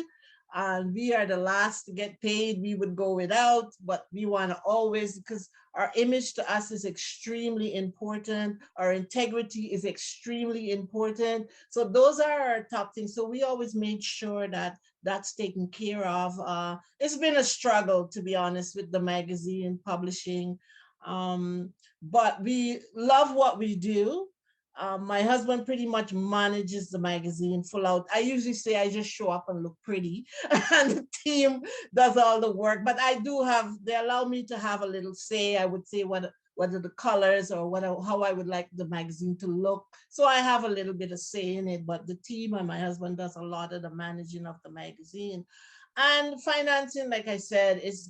And we are the last to get paid. We would go without, but we want to always, because our image to us is extremely important. Our integrity is extremely important. So those are our top things. So we always made sure that that's taken care of. It's been a struggle, to be honest, with the magazine publishing. But we love what we do. My husband pretty much manages the magazine full out. I usually say I just show up and look pretty and the team does all the work, but they allow me to have a little say. I would say what are the colors or how I would like the magazine to look. So I have a little bit of say in it, but the team and my husband does a lot of the managing of the magazine. And financing, like I said, it's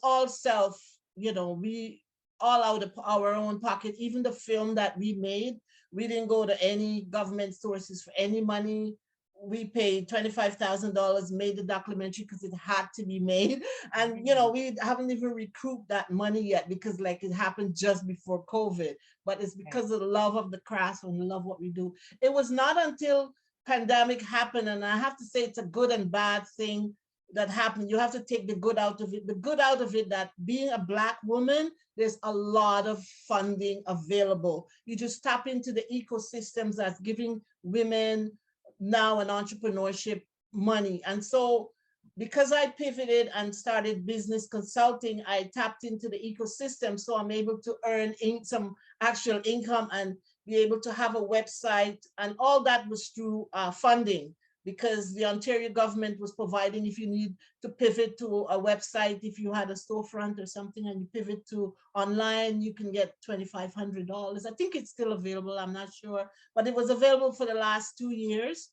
all self, we all out of our own pocket. Even the film that we made, we didn't go to any government sources for any money. We paid $25,000, made the documentary because it had to be made. And, we haven't even recouped that money yet because it happened just before COVID, but it's because of the love of the craft and love what we do. It was not until pandemic happened, and I have to say it's a good and bad thing that happened. You have to take the good out of it. The good out of it, that being a Black woman, there's a lot of funding available. You just tap into the ecosystems that's giving women now an entrepreneurship money. And so because I pivoted and started business consulting, I tapped into the ecosystem. So I'm able to earn some actual income and be able to have a website. And all that was through funding, because the Ontario government was providing, if you need to pivot to a website, if you had a storefront or something and you pivot to online, you can get $2,500. I think it's still available, I'm not sure, but it was available for the last 2 years.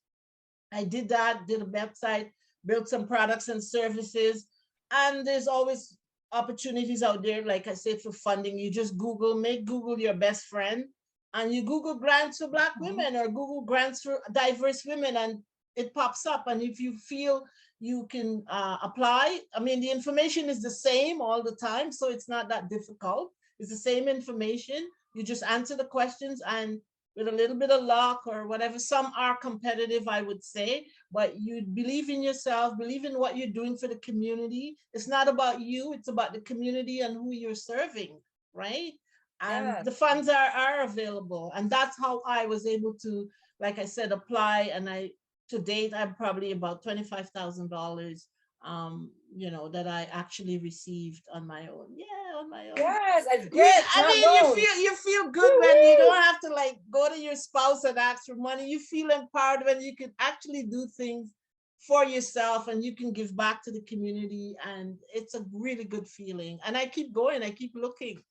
I did that, did a website, built some products and services, and there's always opportunities out there, like I said, for funding. You just make Google your best friend, and you Google grants for Black women or Google grants for diverse women, and it pops up. And if you feel you can apply, I mean, the information is the same all the time, so it's not that difficult. It's the same information. You just answer the questions, and with a little bit of luck or whatever, some are competitive, I would say, but you believe in yourself, believe in what you're doing for the community. It's not about you, it's about the community and who you're serving, right? And the funds are available. And that's how I was able to, like I said, apply. And to date, I'm probably about $25,000, that I actually received on my own. Yeah, on my own. Yes, it's great. Yeah, I mean, you feel good when you don't have to go to your spouse and ask for money. You feel empowered when you can actually do things for yourself and you can give back to the community, and it's a really good feeling. And I keep going, I keep looking.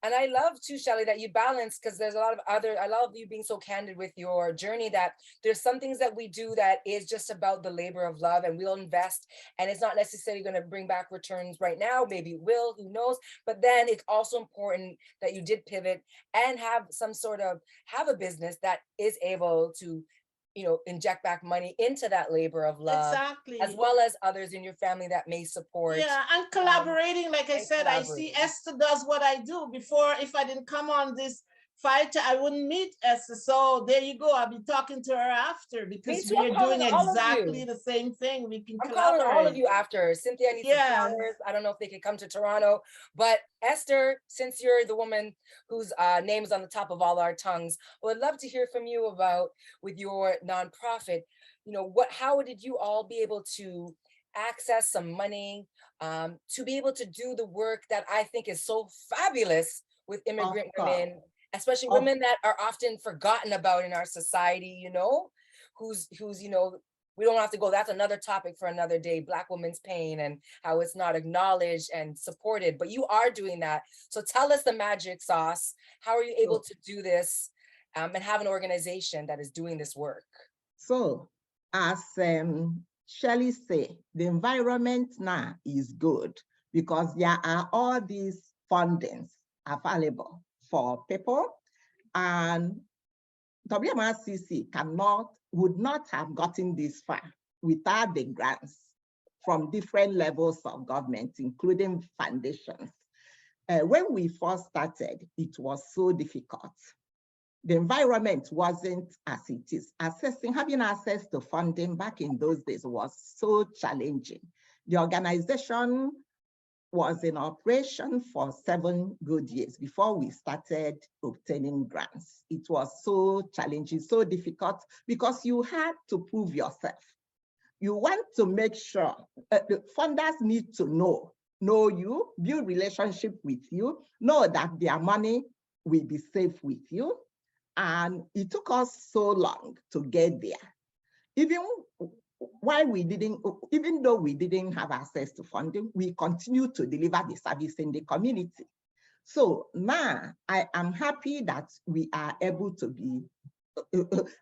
And I love too, Shelley, that you balance, because there's a lot of I love you being so candid with your journey, that there's some things that we do that is just about the labor of love, and we'll invest, and it's not necessarily going to bring back returns right now. Maybe it will, who knows? But then it's also important that you did pivot and have have a business that is able to inject back money into that labor of love, exactly, as well as others in your family that may support. Yeah, and collaborating, like I said, I see Esther does what I do. Before, if I didn't come on this fight, I wouldn't meet Esther. So there you go. I'll be talking to her after, because we are doing exactly the same thing. We can collaborate. Calling all of you after. Cynthia needs some flowers. I don't know if they can come to Toronto, but Esther, since you're the woman whose name is on the top of all our tongues, I would love to hear from you about, with your nonprofit, how did you all be able to access some money to be able to do the work that I think is so fabulous with immigrant women, especially women that are often forgotten about in our society, you know, who's, you know, we don't have to go, that's another topic for another day, Black women's pain and how it's not acknowledged and supported, but you are doing that. So tell us the magic sauce. How are you able to do this and have an organization that is doing this work? So, as Shelley said, the environment now is good because there are all these fundings available for people, and WMRCC would not have gotten this far without the grants from different levels of government, including foundations. When we first started, it was so difficult. The environment wasn't as it is. Having access to funding back in those days was so challenging. The organization was in operation for 7 good years before we started obtaining grants. It was so challenging, so difficult, because you had to prove yourself. You want to make sure the funders need to know you, build relationship with you, know that their money will be safe with you. And it took us so long to get there. Even though we didn't have access to funding, we continued to deliver the service in the community. So now I am happy that we are able to be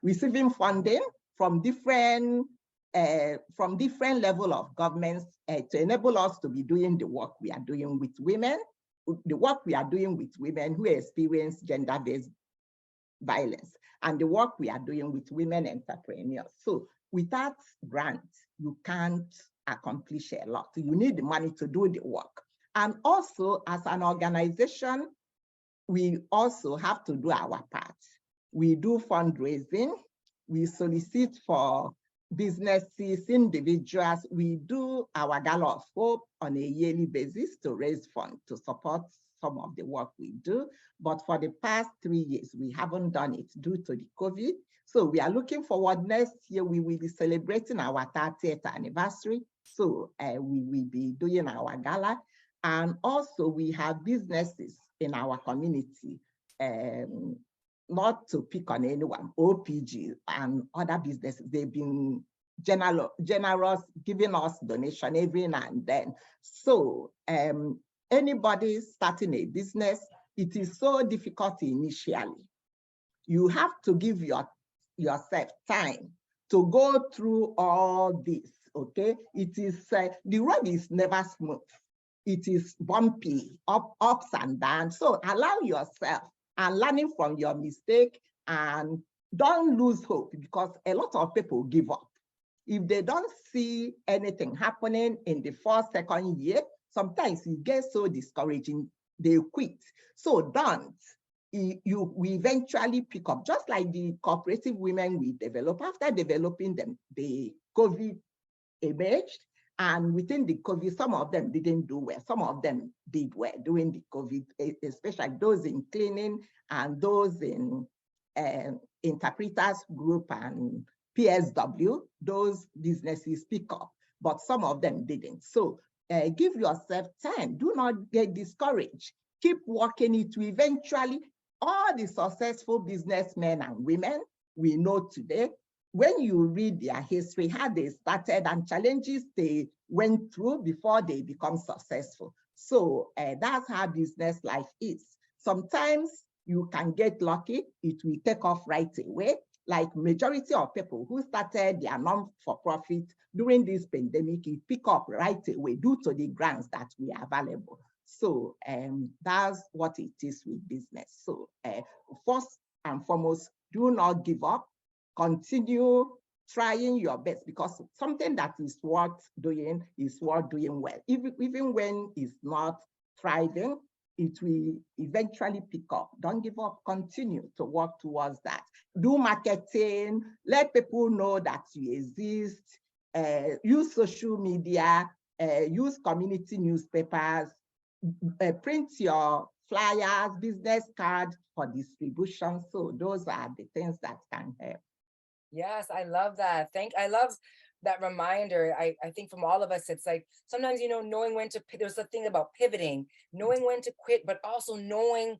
receiving funding from different level of governments to enable us to be doing the work we are doing with women, who experience gender-based violence, and the work we are doing with women entrepreneurs. So without grants, you can't accomplish a lot. You need the money to do the work. And also, as an organization, we also have to do our part. We do fundraising. We solicit for businesses, individuals. We do our Gala of Hope on a yearly basis to raise funds to support some of the work we do. But for the past 3 years, we haven't done it due to the COVID. So we are looking forward. Next year, we will be celebrating our 30th anniversary. So we will be doing our gala. And also we have businesses in our community, not to pick on anyone, OPG and other businesses, they've been generous, giving us donation every now and then. So anybody starting a business, it is so difficult initially. You have to give yourself time to go through all this, okay? It is, the road is never smooth. It is bumpy, ups and downs. So allow yourself and learning from your mistake, and don't lose hope, because a lot of people give up. If they don't see anything happening in the first, second year, sometimes it gets so discouraging, they quit. So don't. We eventually pick up, just like the cooperative women we develop. After developing them, the COVID emerged, and within the COVID, some of them didn't do well. Some of them did well during the COVID, especially those in cleaning and those in interpreters group and PSW. Those businesses pick up, but some of them didn't. So give yourself time. Do not get discouraged. Keep working it to eventually. All the successful businessmen and women we know today, when you read their history, how they started and challenges they went through before they become successful. So that's how business life is. Sometimes you can get lucky, it will take off right away. Like majority of people who started their non-for-profit during this pandemic, it pick up right away due to the grants that we are available. So that's what it is with business. So first and foremost, do not give up. Continue trying your best, because something that is worth doing is worth doing well. Even when it's not thriving, it will eventually pick up. Don't give up. Continue to work towards that. Do marketing. Let people know that you exist. Use social media. Use community newspapers. Print your flyers, business cards for distribution. So those are the things that can help. Yes, I love that. I love that reminder, I think from all of us, it's like sometimes, knowing when to, there's a thing about pivoting, knowing when to quit, but also knowing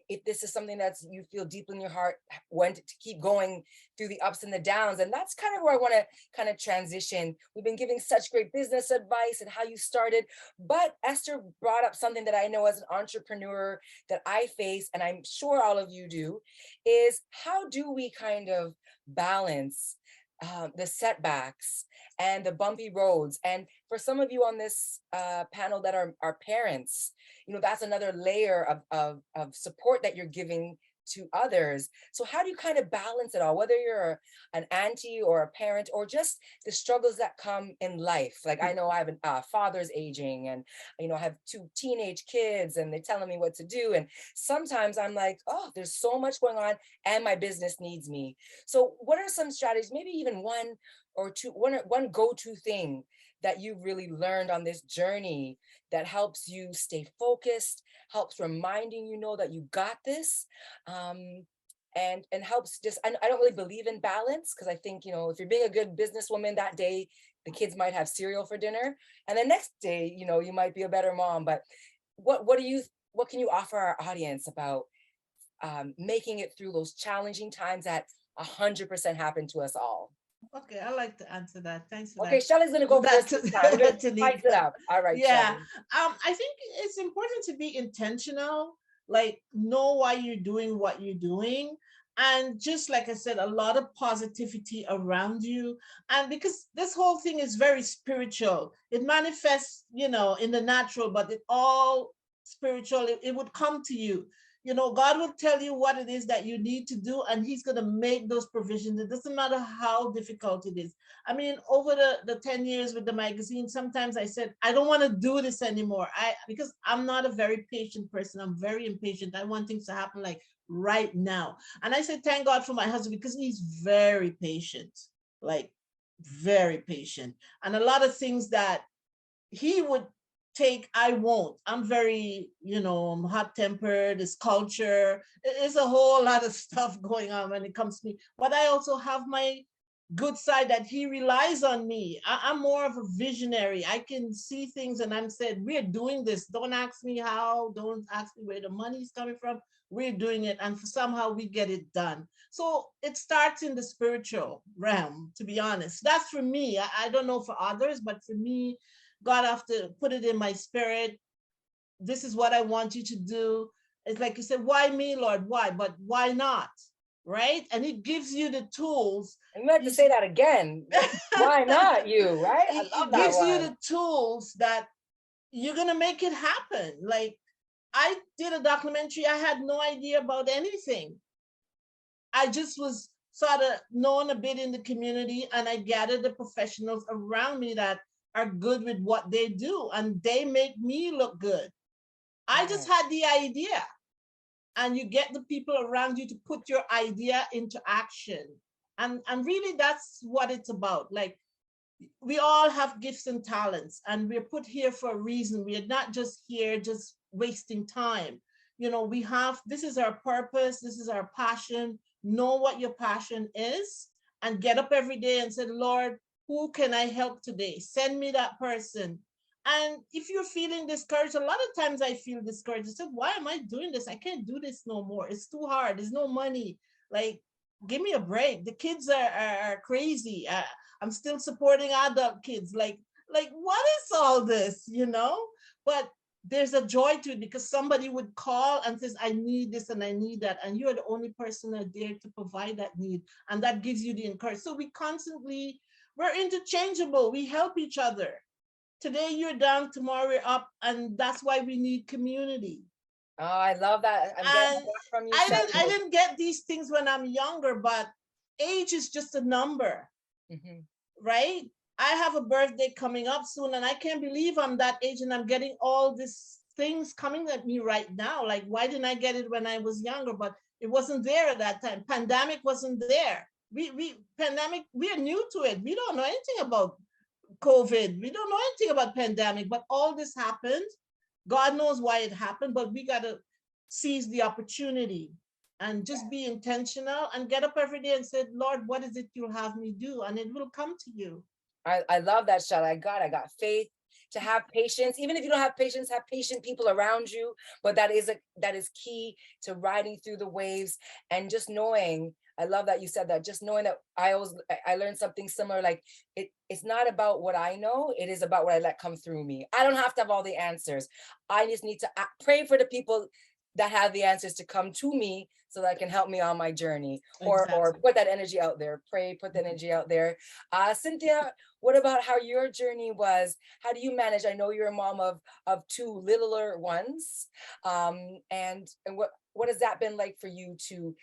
if this is something that's you feel deep in your heart, when to keep going through the ups and the downs. And that's kind of where I want to kind of transition. We've been giving such great business advice and how you started, but Esther brought up something that I know as an entrepreneur that I face, and I'm sure all of you do, is how do we kind of balance the setbacks and the bumpy roads? And for some of you on this panel that are parents, that's another layer of support that you're giving to others. So how do you kind of balance it all, whether you're an auntie or a parent, or just the struggles that come in life? Like, I know I have a father's aging, and I have 2 teenage kids, and they're telling me what to do. And sometimes I'm like, oh, there's so much going on, and my business needs me. So what are some strategies, maybe even one or two, one go-to thing that you really learned on this journey that helps you stay focused, helps reminding that you got this, and helps just, I don't really believe in balance, because I think, if you're being a good businesswoman that day, the kids might have cereal for dinner, and the next day, you might be a better mom. But what can you offer our audience about making it through those challenging times that 100% happen to us all? Okay, I like to answer that. Thanks for Okay, that. Shelly's gonna go first this time. We're gonna spice it up. All right, Yeah. Shelly. I think it's important to be intentional, like know why you're doing what you're doing. And just like I said, a lot of positivity around you. And because this whole thing is very spiritual, it manifests, in the natural, but it all spiritual, it would come to you. God will tell you what it is that you need to do, and he's going to make those provisions. It doesn't matter how difficult it is. I mean, over the 10 years with the magazine, sometimes I said, I don't want to do this anymore. Because I'm not a very patient person. I'm very impatient. I want things to happen like right now. And I said, thank God for my husband, because he's very patient, like very patient. And a lot of things that he would take, I won't. I'm very, I'm hot-tempered. It's culture. It's a whole lot of stuff going on when it comes to me. But I also have my good side that he relies on me. I'm more of a visionary. I can see things, and I'm said, we're doing this. Don't ask me how. Don't ask me where the money's coming from. We're doing it, and somehow we get it done. So it starts in the spiritual realm, to be honest. That's for me. I don't know for others, but for me, God have to put it in my spirit. This is what I want you to do. It's like you said, why me, Lord? Why? But why not? Right? And he gives you the tools. And you have to say that again. Why not you, right? I love that gives one. you the tools that you're going to make it happen. Like, I did a documentary. I had no idea about anything. I just was sort of known a bit in the community, and I gathered the professionals around me that are good with what they do, and they make me look good. I just had the idea, and you get the people around you to put your idea into action. And really that's what it's about. Like, we all have gifts and talents, and we're put here for a reason. We are not just here just wasting time. This is our purpose, this is our passion. Know what your passion is, and get up every day and say, Lord, who can I help today? Send me that person. And if you're feeling discouraged, a lot of times I feel discouraged. I said, why am I doing this? I can't do this no more. It's too hard. There's no money. Like, give me a break. The kids are crazy. I'm still supporting adult kids. Like what is all this, But there's a joy to it, because somebody would call and says, I need this and I need that. And you're the only person out there to provide that need. And that gives you the encouragement. So we're interchangeable. We help each other. Today you're down, tomorrow we're up. And that's why we need community. Oh, I love that. I'm getting that from you. I didn't get these things when I'm younger, but age is just a number, right? I have a birthday coming up soon, and I can't believe I'm that age and I'm getting all these things coming at me right now. Like, why didn't I get it when I was younger? But it wasn't there at that time. Pandemic wasn't there. Pandemic, we are new to it. We don't know anything about COVID. We don't know anything about pandemic, but all this happened. God knows why it happened, but we got to seize the opportunity and just be intentional and get up every day and say, Lord, what is it you'll have me do? And it will come to you. I love that, Shell. I got faith, to have patience. Even if you don't have patience, have patient people around you. But that is key to riding through the waves, and just knowing. I love that you said that. Just knowing that I learned something similar. Like it's not about what I know. It is about what I let come through me. I don't have to have all the answers. I just need to pray for the people that have the answers to come to me so that can help me on my journey, or Exactly. put that energy out there. Pray, put that energy out there. Cynthia, what about how your journey was? How do you manage? I know you're a mom of two littler ones. And what has that been like for you to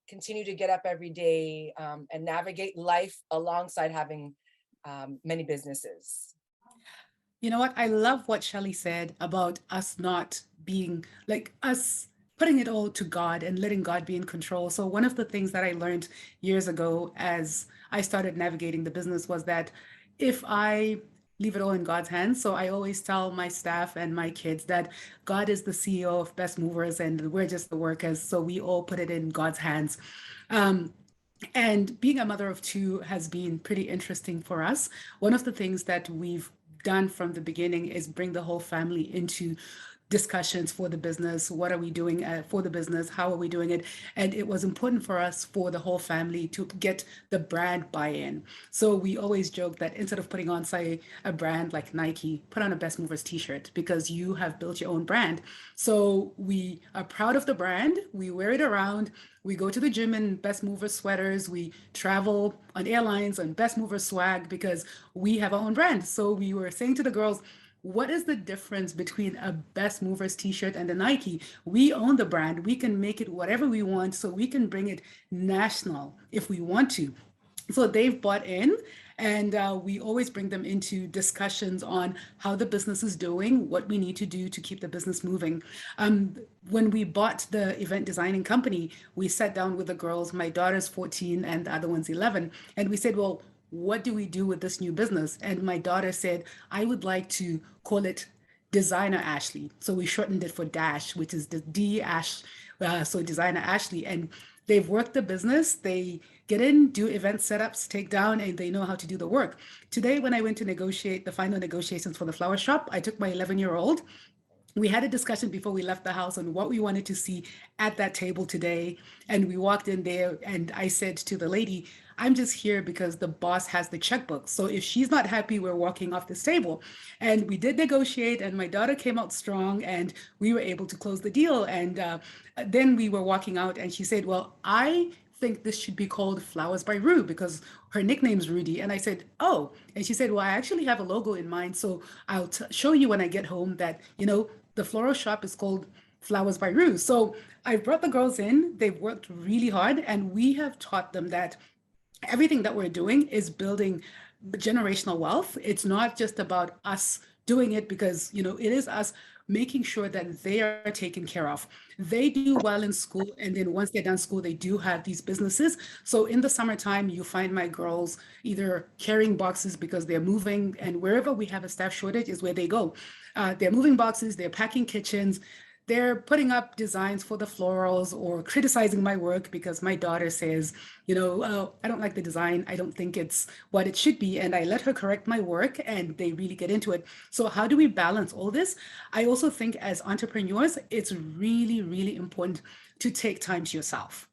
continue to get up every day, and navigate life alongside having many businesses? You know what? I love what Shelley said about us not being like us putting it all to God and letting God be in control. So, one of the things that I learned years ago as I started navigating the business was that if I leave it all in God's hands, so I always tell my staff and my kids that God is the CEO of Best Movers and we're just the workers. So, we all put it in God's hands. Um, and being a mother of two has been pretty interesting for us. One of the things that we've done from the beginning is bring the whole family into discussions for the business. What are we doing for the business? How are we doing it? And it was important for us for the whole family to get the brand buy-in. So we always joke that instead of putting on, say, a brand like Nike, put on a Best Movers t-shirt because you have built your own brand. So we are proud of the brand. We wear it around. We go to the gym in Best Movers sweaters. We travel on airlines on Best Movers swag because we have our own brand. So we were saying to the girls, what is the difference between a Best Movers t-shirt and a Nike? We own the brand. We can make it whatever we want, so we can bring it national if we want to. So they've bought in, and we always bring them into discussions on how the business is doing, what we need to do to keep the business moving. When we bought the event designing company, we sat down with the girls. My daughter's 14 and the other one's 11. And we said, well, what do we do with this new business? And my daughter said, I would like to call it Designer Ashley. So we shortened it for Dash, which is the D Ash. So Designer Ashley. And they've worked the business. They get in, do event setups, take down, and they know how to do the work. Today, when I went to negotiate the final negotiations for the flower shop, I took my 11-year-old. We had a discussion before we left the house on what we wanted to see at that table today. And we walked in there, and I said to the lady, I'm just here because the boss has the checkbook. So if she's not happy, we're walking off this table. And we did negotiate, and my daughter came out strong, and we were able to close the deal. And then we were walking out, and she said, well, I think this should be called Flowers by Rue because her nickname's Rudy. And I said, oh. And she said, well, I actually have a logo in mind. So I'll show you when I get home that, the floral shop is called Flowers by Rue. So I brought the girls in. They've worked really hard, and we have taught them that everything that we're doing is building generational wealth. It's not just about us doing it because, it is us making sure that they are taken care of. They do well in school, and then once they're done school, they do have these businesses. So in the summertime, you find my girls either carrying boxes because they're moving, and wherever we have a staff shortage is where they go. They're moving boxes, they're packing kitchens, they're putting up designs for the florals or criticizing my work because my daughter says, I don't like the design. I don't think it's what it should be. And I let her correct my work, and they really get into it. So how do we balance all this? I also think as entrepreneurs, it's really, really important to take time to yourself.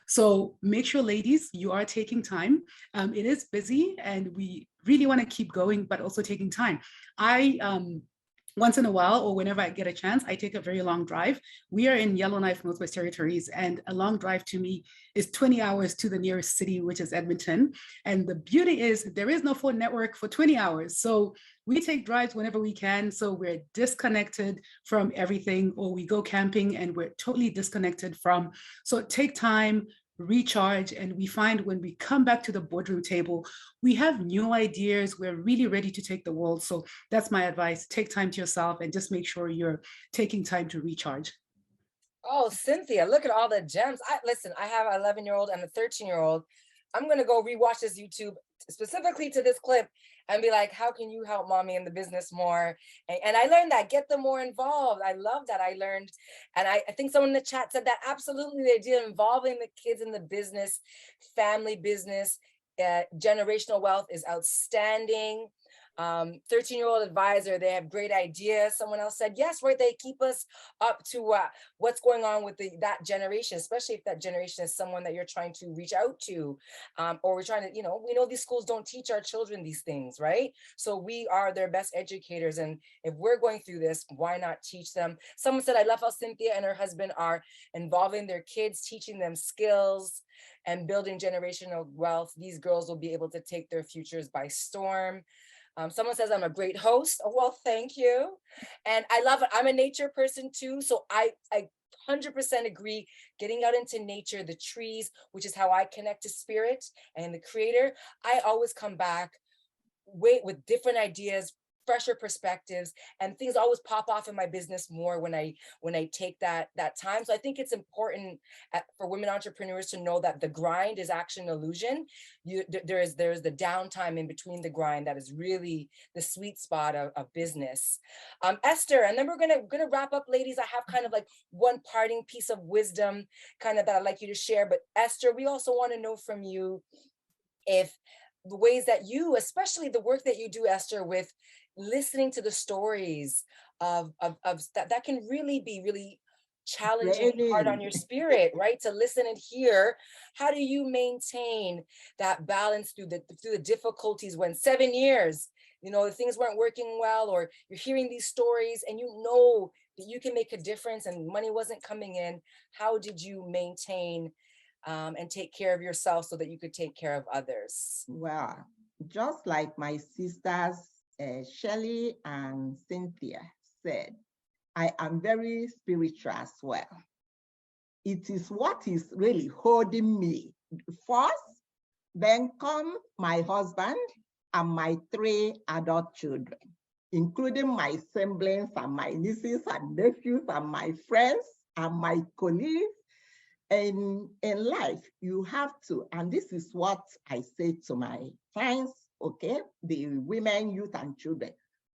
So make sure, ladies, you are taking time. It is busy, and we really want to keep going, but also taking time. I once in a while, or whenever I get a chance, I take a very long drive. We are in Yellowknife, Northwest Territories, and a long drive to me is 20 hours to the nearest city, which is Edmonton. And the beauty is there is no phone network for 20 hours. So we take drives whenever we can. So we're disconnected from everything, or we go camping and we're totally disconnected from. So take time, recharge, and we find when we come back to the boardroom table, we have new ideas. We're really ready to take the world. So that's my advice. Take time to yourself and just make sure you're taking time to recharge. Oh, Cynthia, look at all the gems. Listen, I have an 11-year-old and a 13-year-old. I'm going to go rewatch this YouTube specifically to this clip and be like, how can you help mommy in the business more? And I learned that, get them more involved. I love that. I learned, and I think someone in the chat said that absolutely the idea of involving the kids in the business, family business, generational wealth is outstanding. 13-year-old advisor, they have great ideas. Someone else said, yes, right, they keep us up to what's going on with that generation, especially if that generation is someone that you're trying to reach out to, or we're trying to, we know these schools don't teach our children these things, right? So we are their best educators, and if we're going through this, why not teach them? Someone said, I love how Cynthia and her husband are involving their kids, teaching them skills and building generational wealth. These girls will be able to take their futures by storm. Someone says I'm a great host. Oh, well, thank you. And I love it. I'm a nature person too. So I 100% agree. Getting out into nature, the trees, which is how I connect to spirit and the creator. I always come back with different ideas, fresher perspectives, and things always pop off in my business more when I take that time. So I think it's important for women entrepreneurs to know that the grind is actually an illusion. There's the downtime in between the grind that is really the sweet spot of business. Esther, and then we're gonna wrap up, ladies. I have kind of like one parting piece of wisdom kind of that I'd like you to share. But Esther, we also want to know from you if the ways that you, especially the work that you do, Esther, with listening to the stories of that can really be really challenging, hard on your spirit, right? To listen and hear. How do you maintain that balance through the difficulties when 7 years, things weren't working well, or you're hearing these stories and that you can make a difference and money wasn't coming in? How did you maintain and take care of yourself so that you could take care of others? Well, just like my sisters, Shelley and Cynthia said, I am very spiritual as well. It is what is really holding me first, then come my husband and my 3 adult children, including my siblings and my nieces and nephews and my friends and my colleagues. In life, you have to, and this is what I say to my clients, okay, the women, youth, and children,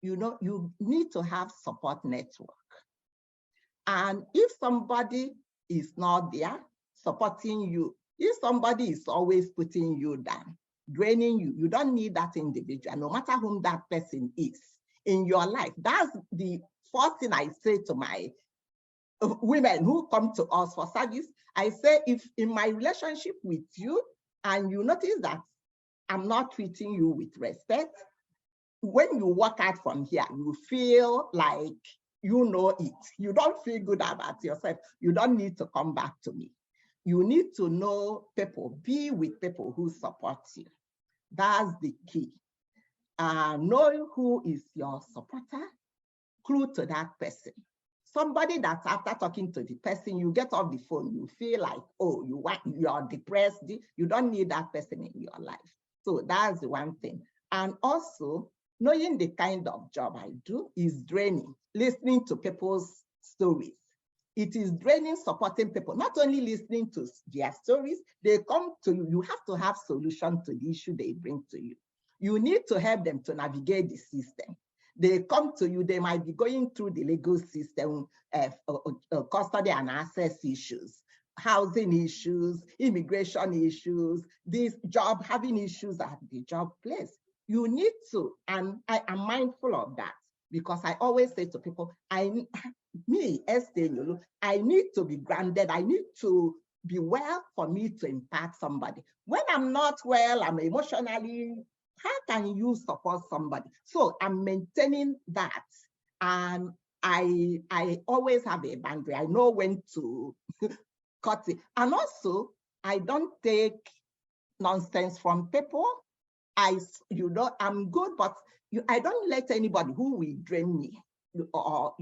you need to have support network. And if somebody is not there supporting you, if somebody is always putting you down, draining you, you don't need that individual, no matter whom that person is in your life. That's the first thing I say to my women who come to us for service. I say, if in my relationship with you and you notice that I'm not treating you with respect, when you walk out from here, you feel like you know it. You don't feel good about yourself. You don't need to come back to me. You need to know people, be with people who support you. That's the key. Know who is your supporter, clue to that person. Somebody that after talking to the person, you get off the phone, you feel like, oh, you're depressed. You don't need that person in your life. So that's the one thing. And also, knowing the kind of job I do is draining. Listening to people's stories. It is draining supporting people, not only listening to their stories, they come to you. You have to have solution to the issue they bring to you. You need to help them to navigate the system. They come to you, they might be going through the legal system, custody and access issues, housing issues, immigration issues, this job, having issues at the job place. You need to, and I am mindful of that, because I always say to people, me, Esther, I need to be grounded. I need to be well for me to impact somebody. When I'm not well, I'm emotionally, how can you support somebody? So I'm maintaining that. And I always have a boundary. I know when to cut it. And also, I don't take nonsense from people. I'm good, but I don't let anybody who will drain me, or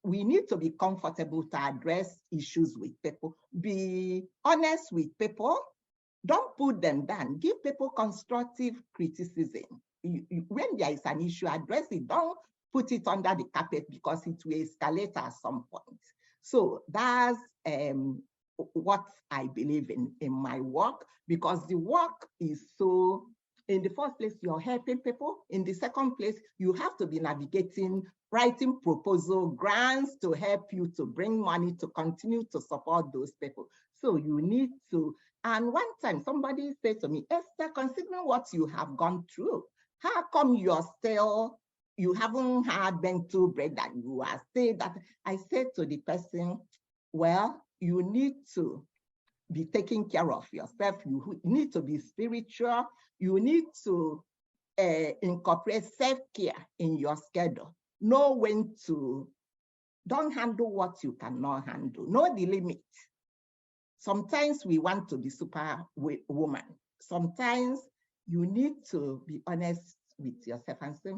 we need to be comfortable to address issues with people. Be honest with people. Don't put them down. Give people constructive criticism. When there is an issue, address it. Don't put it under the carpet, because it will escalate at some point. So that's what I believe in my work, because the work is so, in the first place, you're helping people. In the second place, you have to be navigating, writing proposal grants to help you to bring money to continue to support those people. So you need to, And one time somebody said to me, Esther, considering what you have gone through, how come you haven't had mental break that you are saying that? I said to the person, well, you need to be taking care of yourself. You need to be spiritual. You need to incorporate self-care in your schedule. Know when to, don't handle what you cannot handle. Know the limit. Sometimes we want to be superwoman. Sometimes you need to be honest with yourself and say,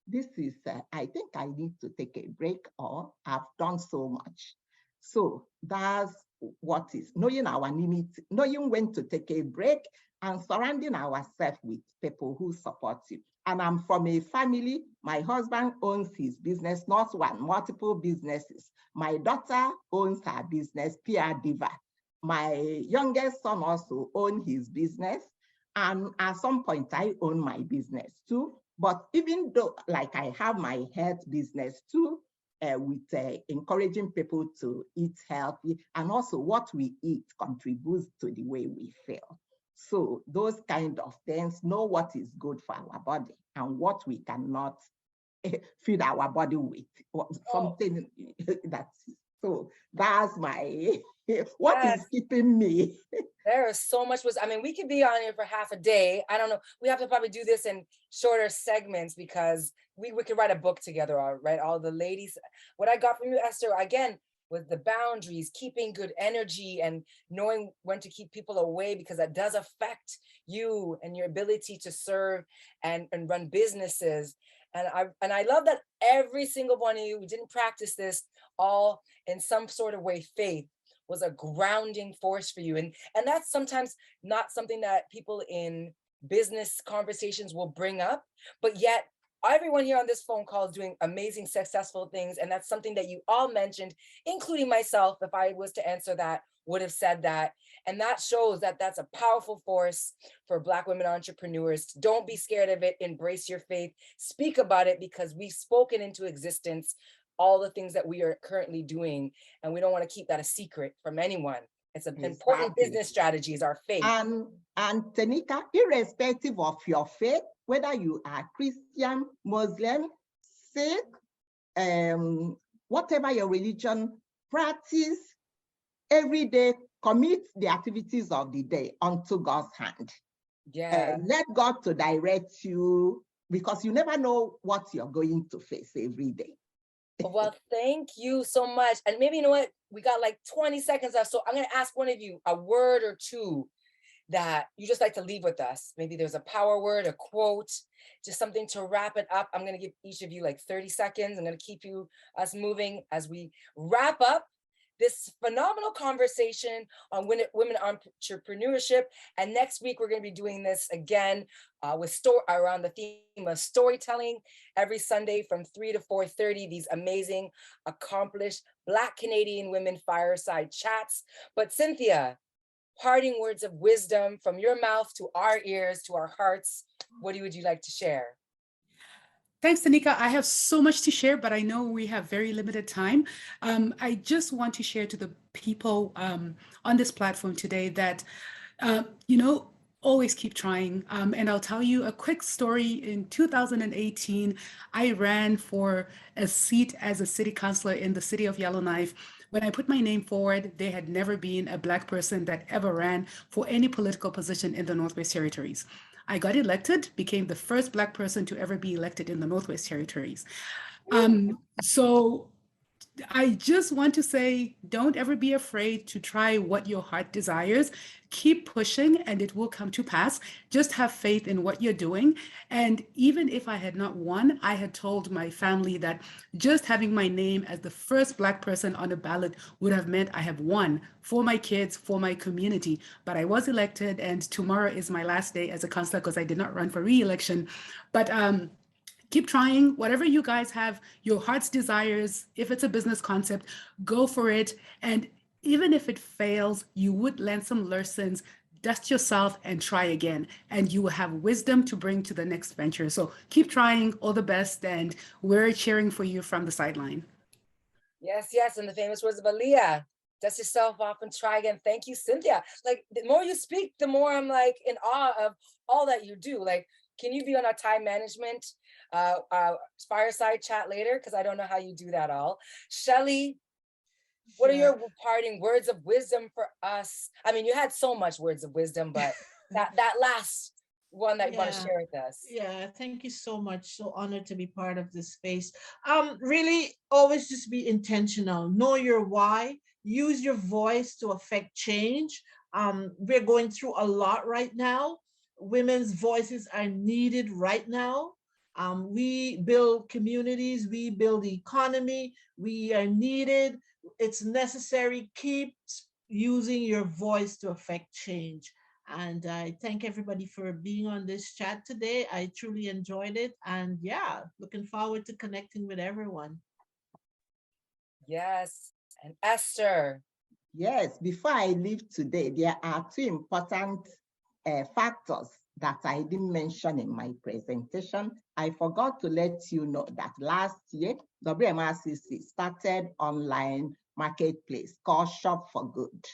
this is, I think I need to take a break, or I've done so much. So that's what is knowing our limit, knowing when to take a break, and surrounding ourselves with people who support you. And I'm from a family, my husband owns his business, not one, multiple businesses. My daughter owns her business, PR Diva. My youngest son also owns his business. And at some point, I own my business too. But even though, like, I have my health business too, with encouraging people to eat healthy, and also what we eat contributes to the way we feel. So those kind of things, know what is good for our body and what we cannot feed our body with, something that's, so that's my, what is keeping me. There is so much I mean, we could be on here for half a day. I don't know. We have to probably do this in shorter segments because we could write a book together, right? All the ladies. What I got from you, Esther, again, was the boundaries, keeping good energy and knowing when to keep people away, because that does affect you and your ability to serve and run businesses. And I love that every single one of you, we didn't practice this, all in some sort of way, faith was a grounding force for you. And that's sometimes not something that people in business conversations will bring up, but yet everyone here on this phone call is doing amazing, successful things. And that's something that you all mentioned, including myself, if I was to answer that, would have said that. And that shows that that's a powerful force for Black women entrepreneurs. Don't be scared of it. Embrace your faith. Speak about it, because we've spoken into existence all the things that we are currently doing. And we don't want to keep that a secret from anyone. It's an important business strategy, is our faith. And Tanika, irrespective of your faith, whether you are Christian, Muslim, Sikh, whatever your religion, practice every day, commit the activities of the day unto God's hand. Yeah. Let God to direct you, because you never know what you're going to face every day. Well, thank you so much. And maybe, you know what, we got like 20 seconds left. So I'm going to ask one of you a word or two that you just like to leave with us. Maybe there's a power word, a quote, just something to wrap it up. I'm going to give each of you like 30 seconds. I'm going to keep us moving as we wrap up this phenomenal conversation on women entrepreneurship. And next week, we're going to be doing this again around the theme of storytelling every Sunday from 3 to 4:30, these amazing, accomplished Black Canadian women fireside chats. But Cynthia, parting words of wisdom from your mouth to our ears, to our hearts, what would you like to share? Thanks, Tanika. I have so much to share, but I know we have very limited time. I just want to share to the people on this platform today that, always keep trying. And I'll tell you a quick story. In 2018, I ran for a seat as a city councilor in the city of Yellowknife. When I put my name forward, there had never been a Black person that ever ran for any political position in the Northwest Territories. I got elected, became the first Black person to ever be elected in the Northwest Territories. So I just want to say, don't ever be afraid to try what your heart desires. Keep pushing and it will come to pass. Just have faith in what you're doing. And even if I had not won, I had told my family that just having my name as the first Black person on a ballot would have meant I have won for my kids, for my community. But I was elected, and tomorrow is my last day as a councillor because I did not run for re-election. But keep trying. Whatever you guys have, your heart's desires, if it's a business concept, go for it. And even if it fails, you would learn some lessons, dust yourself and try again. And you will have wisdom to bring to the next venture. So keep trying, all the best. And we're cheering for you from the sideline. Yes, yes. And the famous words of Aaliyah, Dust yourself off and try again. Thank you, Cynthia. Like, the more you speak, the more I'm like in awe of all that you do. Like, can you be on our time management fireside chat later? Because I don't know how you do that all. Shelly, what are Sure. your parting words of wisdom for us? I mean, you had so much words of wisdom, but that last one that you want to Yeah. share with us. Yeah, thank you so much. So honored to be part of this space. Really always just be intentional. Know your why. Use your voice to affect change. We're going through a lot right now. Women's voices are needed right now. We build communities, we build the economy, we are needed. It's necessary. Keep using your voice to affect change. And I thank everybody for being on this chat today. I truly enjoyed it. And yeah, looking forward to connecting with everyone. Yes. And Esther. Yes, before I leave today, there are two important factors that I didn't mention in my presentation. I forgot to let you know that last year, WMRCC started online marketplace called Shop for Good.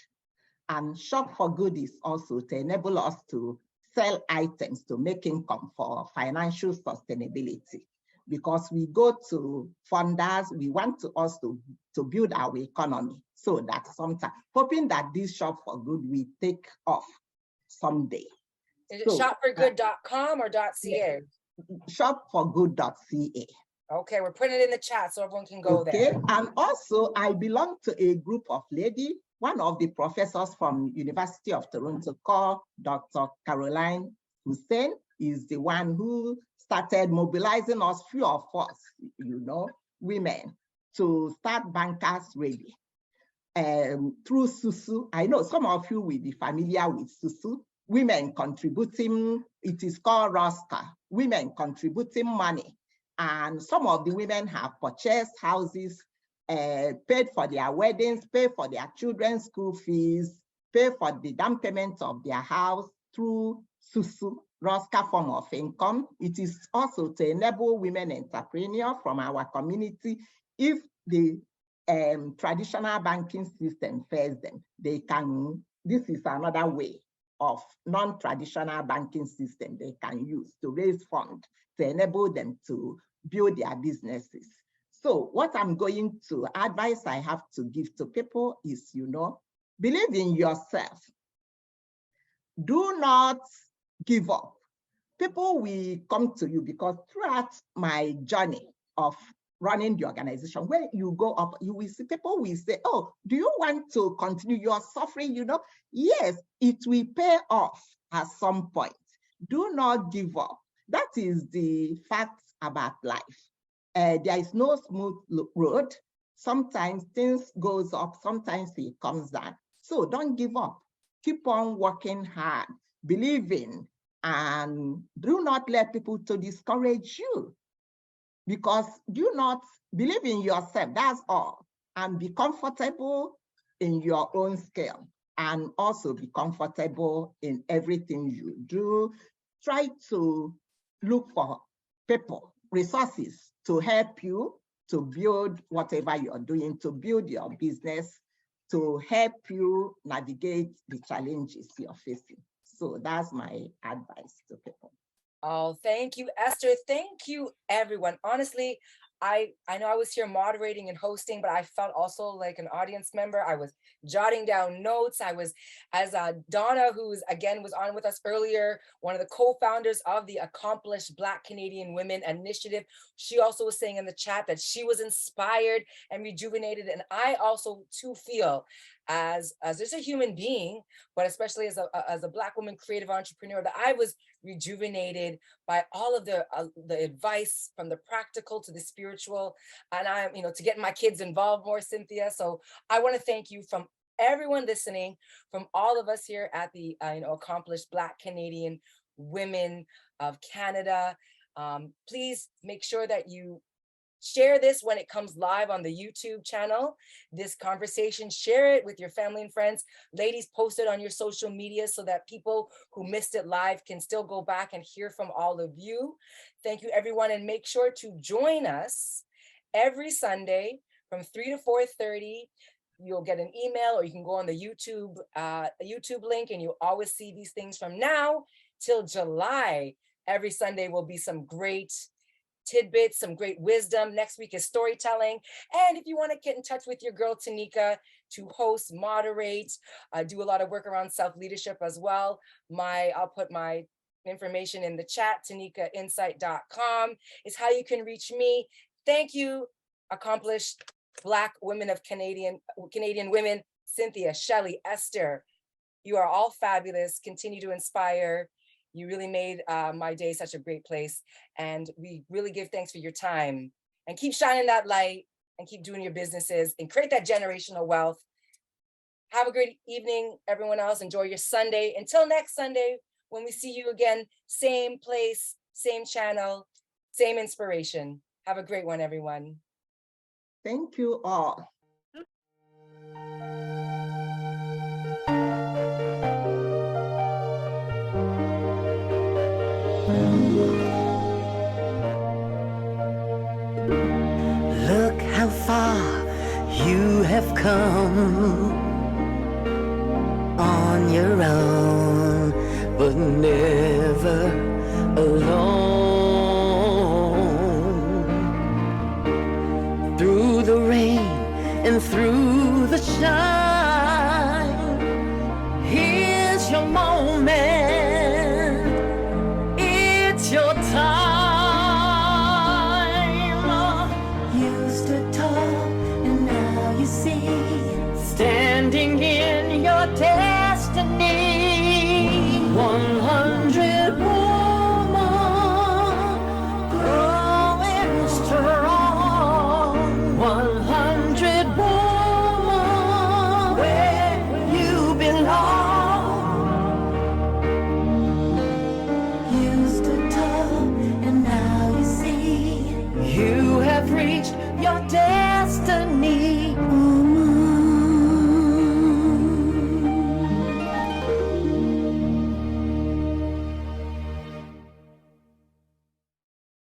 And Shop for Good is also to enable us to sell items to make income for financial sustainability. Because we go to funders, we want to also to build our economy so that sometimes, hoping that this Shop for Good will take off someday. Is it shopforgood.com or .ca? Shopforgood.ca. Okay, we're putting it in the chat so everyone can go there. And also I belong to a group of ladies. One of the professors from University of Toronto called Dr. Caroline Hussein is the one who started mobilizing us, few of us, women, to start Bankers Ready. Through SUSU, I know some of you will be familiar with SUSU, women contributing, it is called ROSCA, women contributing money. And some of the women have purchased houses, paid for their weddings, paid for their children's school fees, paid for the down payment of their house through SUSU, ROSCA form of income. It is also to enable women entrepreneurs from our community. If the traditional banking system fails them, they can, this is another way of non-traditional banking system they can use to raise funds to enable them to build their businesses. So what I'm going to advise I have to give to people is, believe in yourself. Do not give up. People will come to you because throughout my journey of running the organization, when you go up, you will see people will say, oh, do you want to continue? You're suffering, Yes, it will pay off at some point. Do not give up. That is the fact about life. There is no smooth road. Sometimes things goes up, sometimes it comes down. So don't give up. Keep on working hard, believing, and do not let people to discourage you. Because do not believe in yourself, that's all. And be comfortable in your own scale. And also be comfortable in everything you do. Try to look for people, resources to help you to build whatever you're doing, to build your business, to help you navigate the challenges you're facing. So that's my advice to people. Oh, thank you, Esther. Thank you, everyone. Honestly, I know I was here moderating and hosting, but I felt also like an audience member. I was jotting down notes. I was, as Donna, who's again was on with us earlier, one of the co-founders of the Accomplished Black Canadian Women Initiative. She also was saying in the chat that she was inspired and rejuvenated. And I also too feel as just a human being, but especially as a Black woman creative entrepreneur, that I was rejuvenated by all of the advice, from the practical to the spiritual, and I'm, to get my kids involved more, Cynthia. So I want to thank you from everyone listening, from all of us here at the Accomplished Black Canadian Women of Canada. Please make sure that you share this when it comes live on the YouTube channel, this conversation. Share it with your family and friends. Ladies, post it on your social media so that people who missed it live can still go back and hear from all of you. Thank you, everyone. And make sure to join us every Sunday from 3 to 4:30 you'll get an email, or you can go on the YouTube link, and you'll always see these things from now till July. Every Sunday will be some great tidbits, some great wisdom. Next week is storytelling. And if you want to get in touch with your girl Tanika to host, moderate, do a lot of work around self-leadership as well, I'll put my information in the chat. TanikaInsight.com is how you can reach me. Thank you, accomplished Black women of Canadian women, Cynthia, Shelley, Esther. You are all fabulous. Continue to inspire. You really made my day such a great place. And we really give thanks for your time. And keep shining that light, and keep doing your businesses, and create that generational wealth. Have a great evening, everyone else. Enjoy your Sunday. Until next Sunday, when we see you again, same place, same channel, same inspiration. Have a great one, everyone. Thank you all. Look how far you have come on your own, but never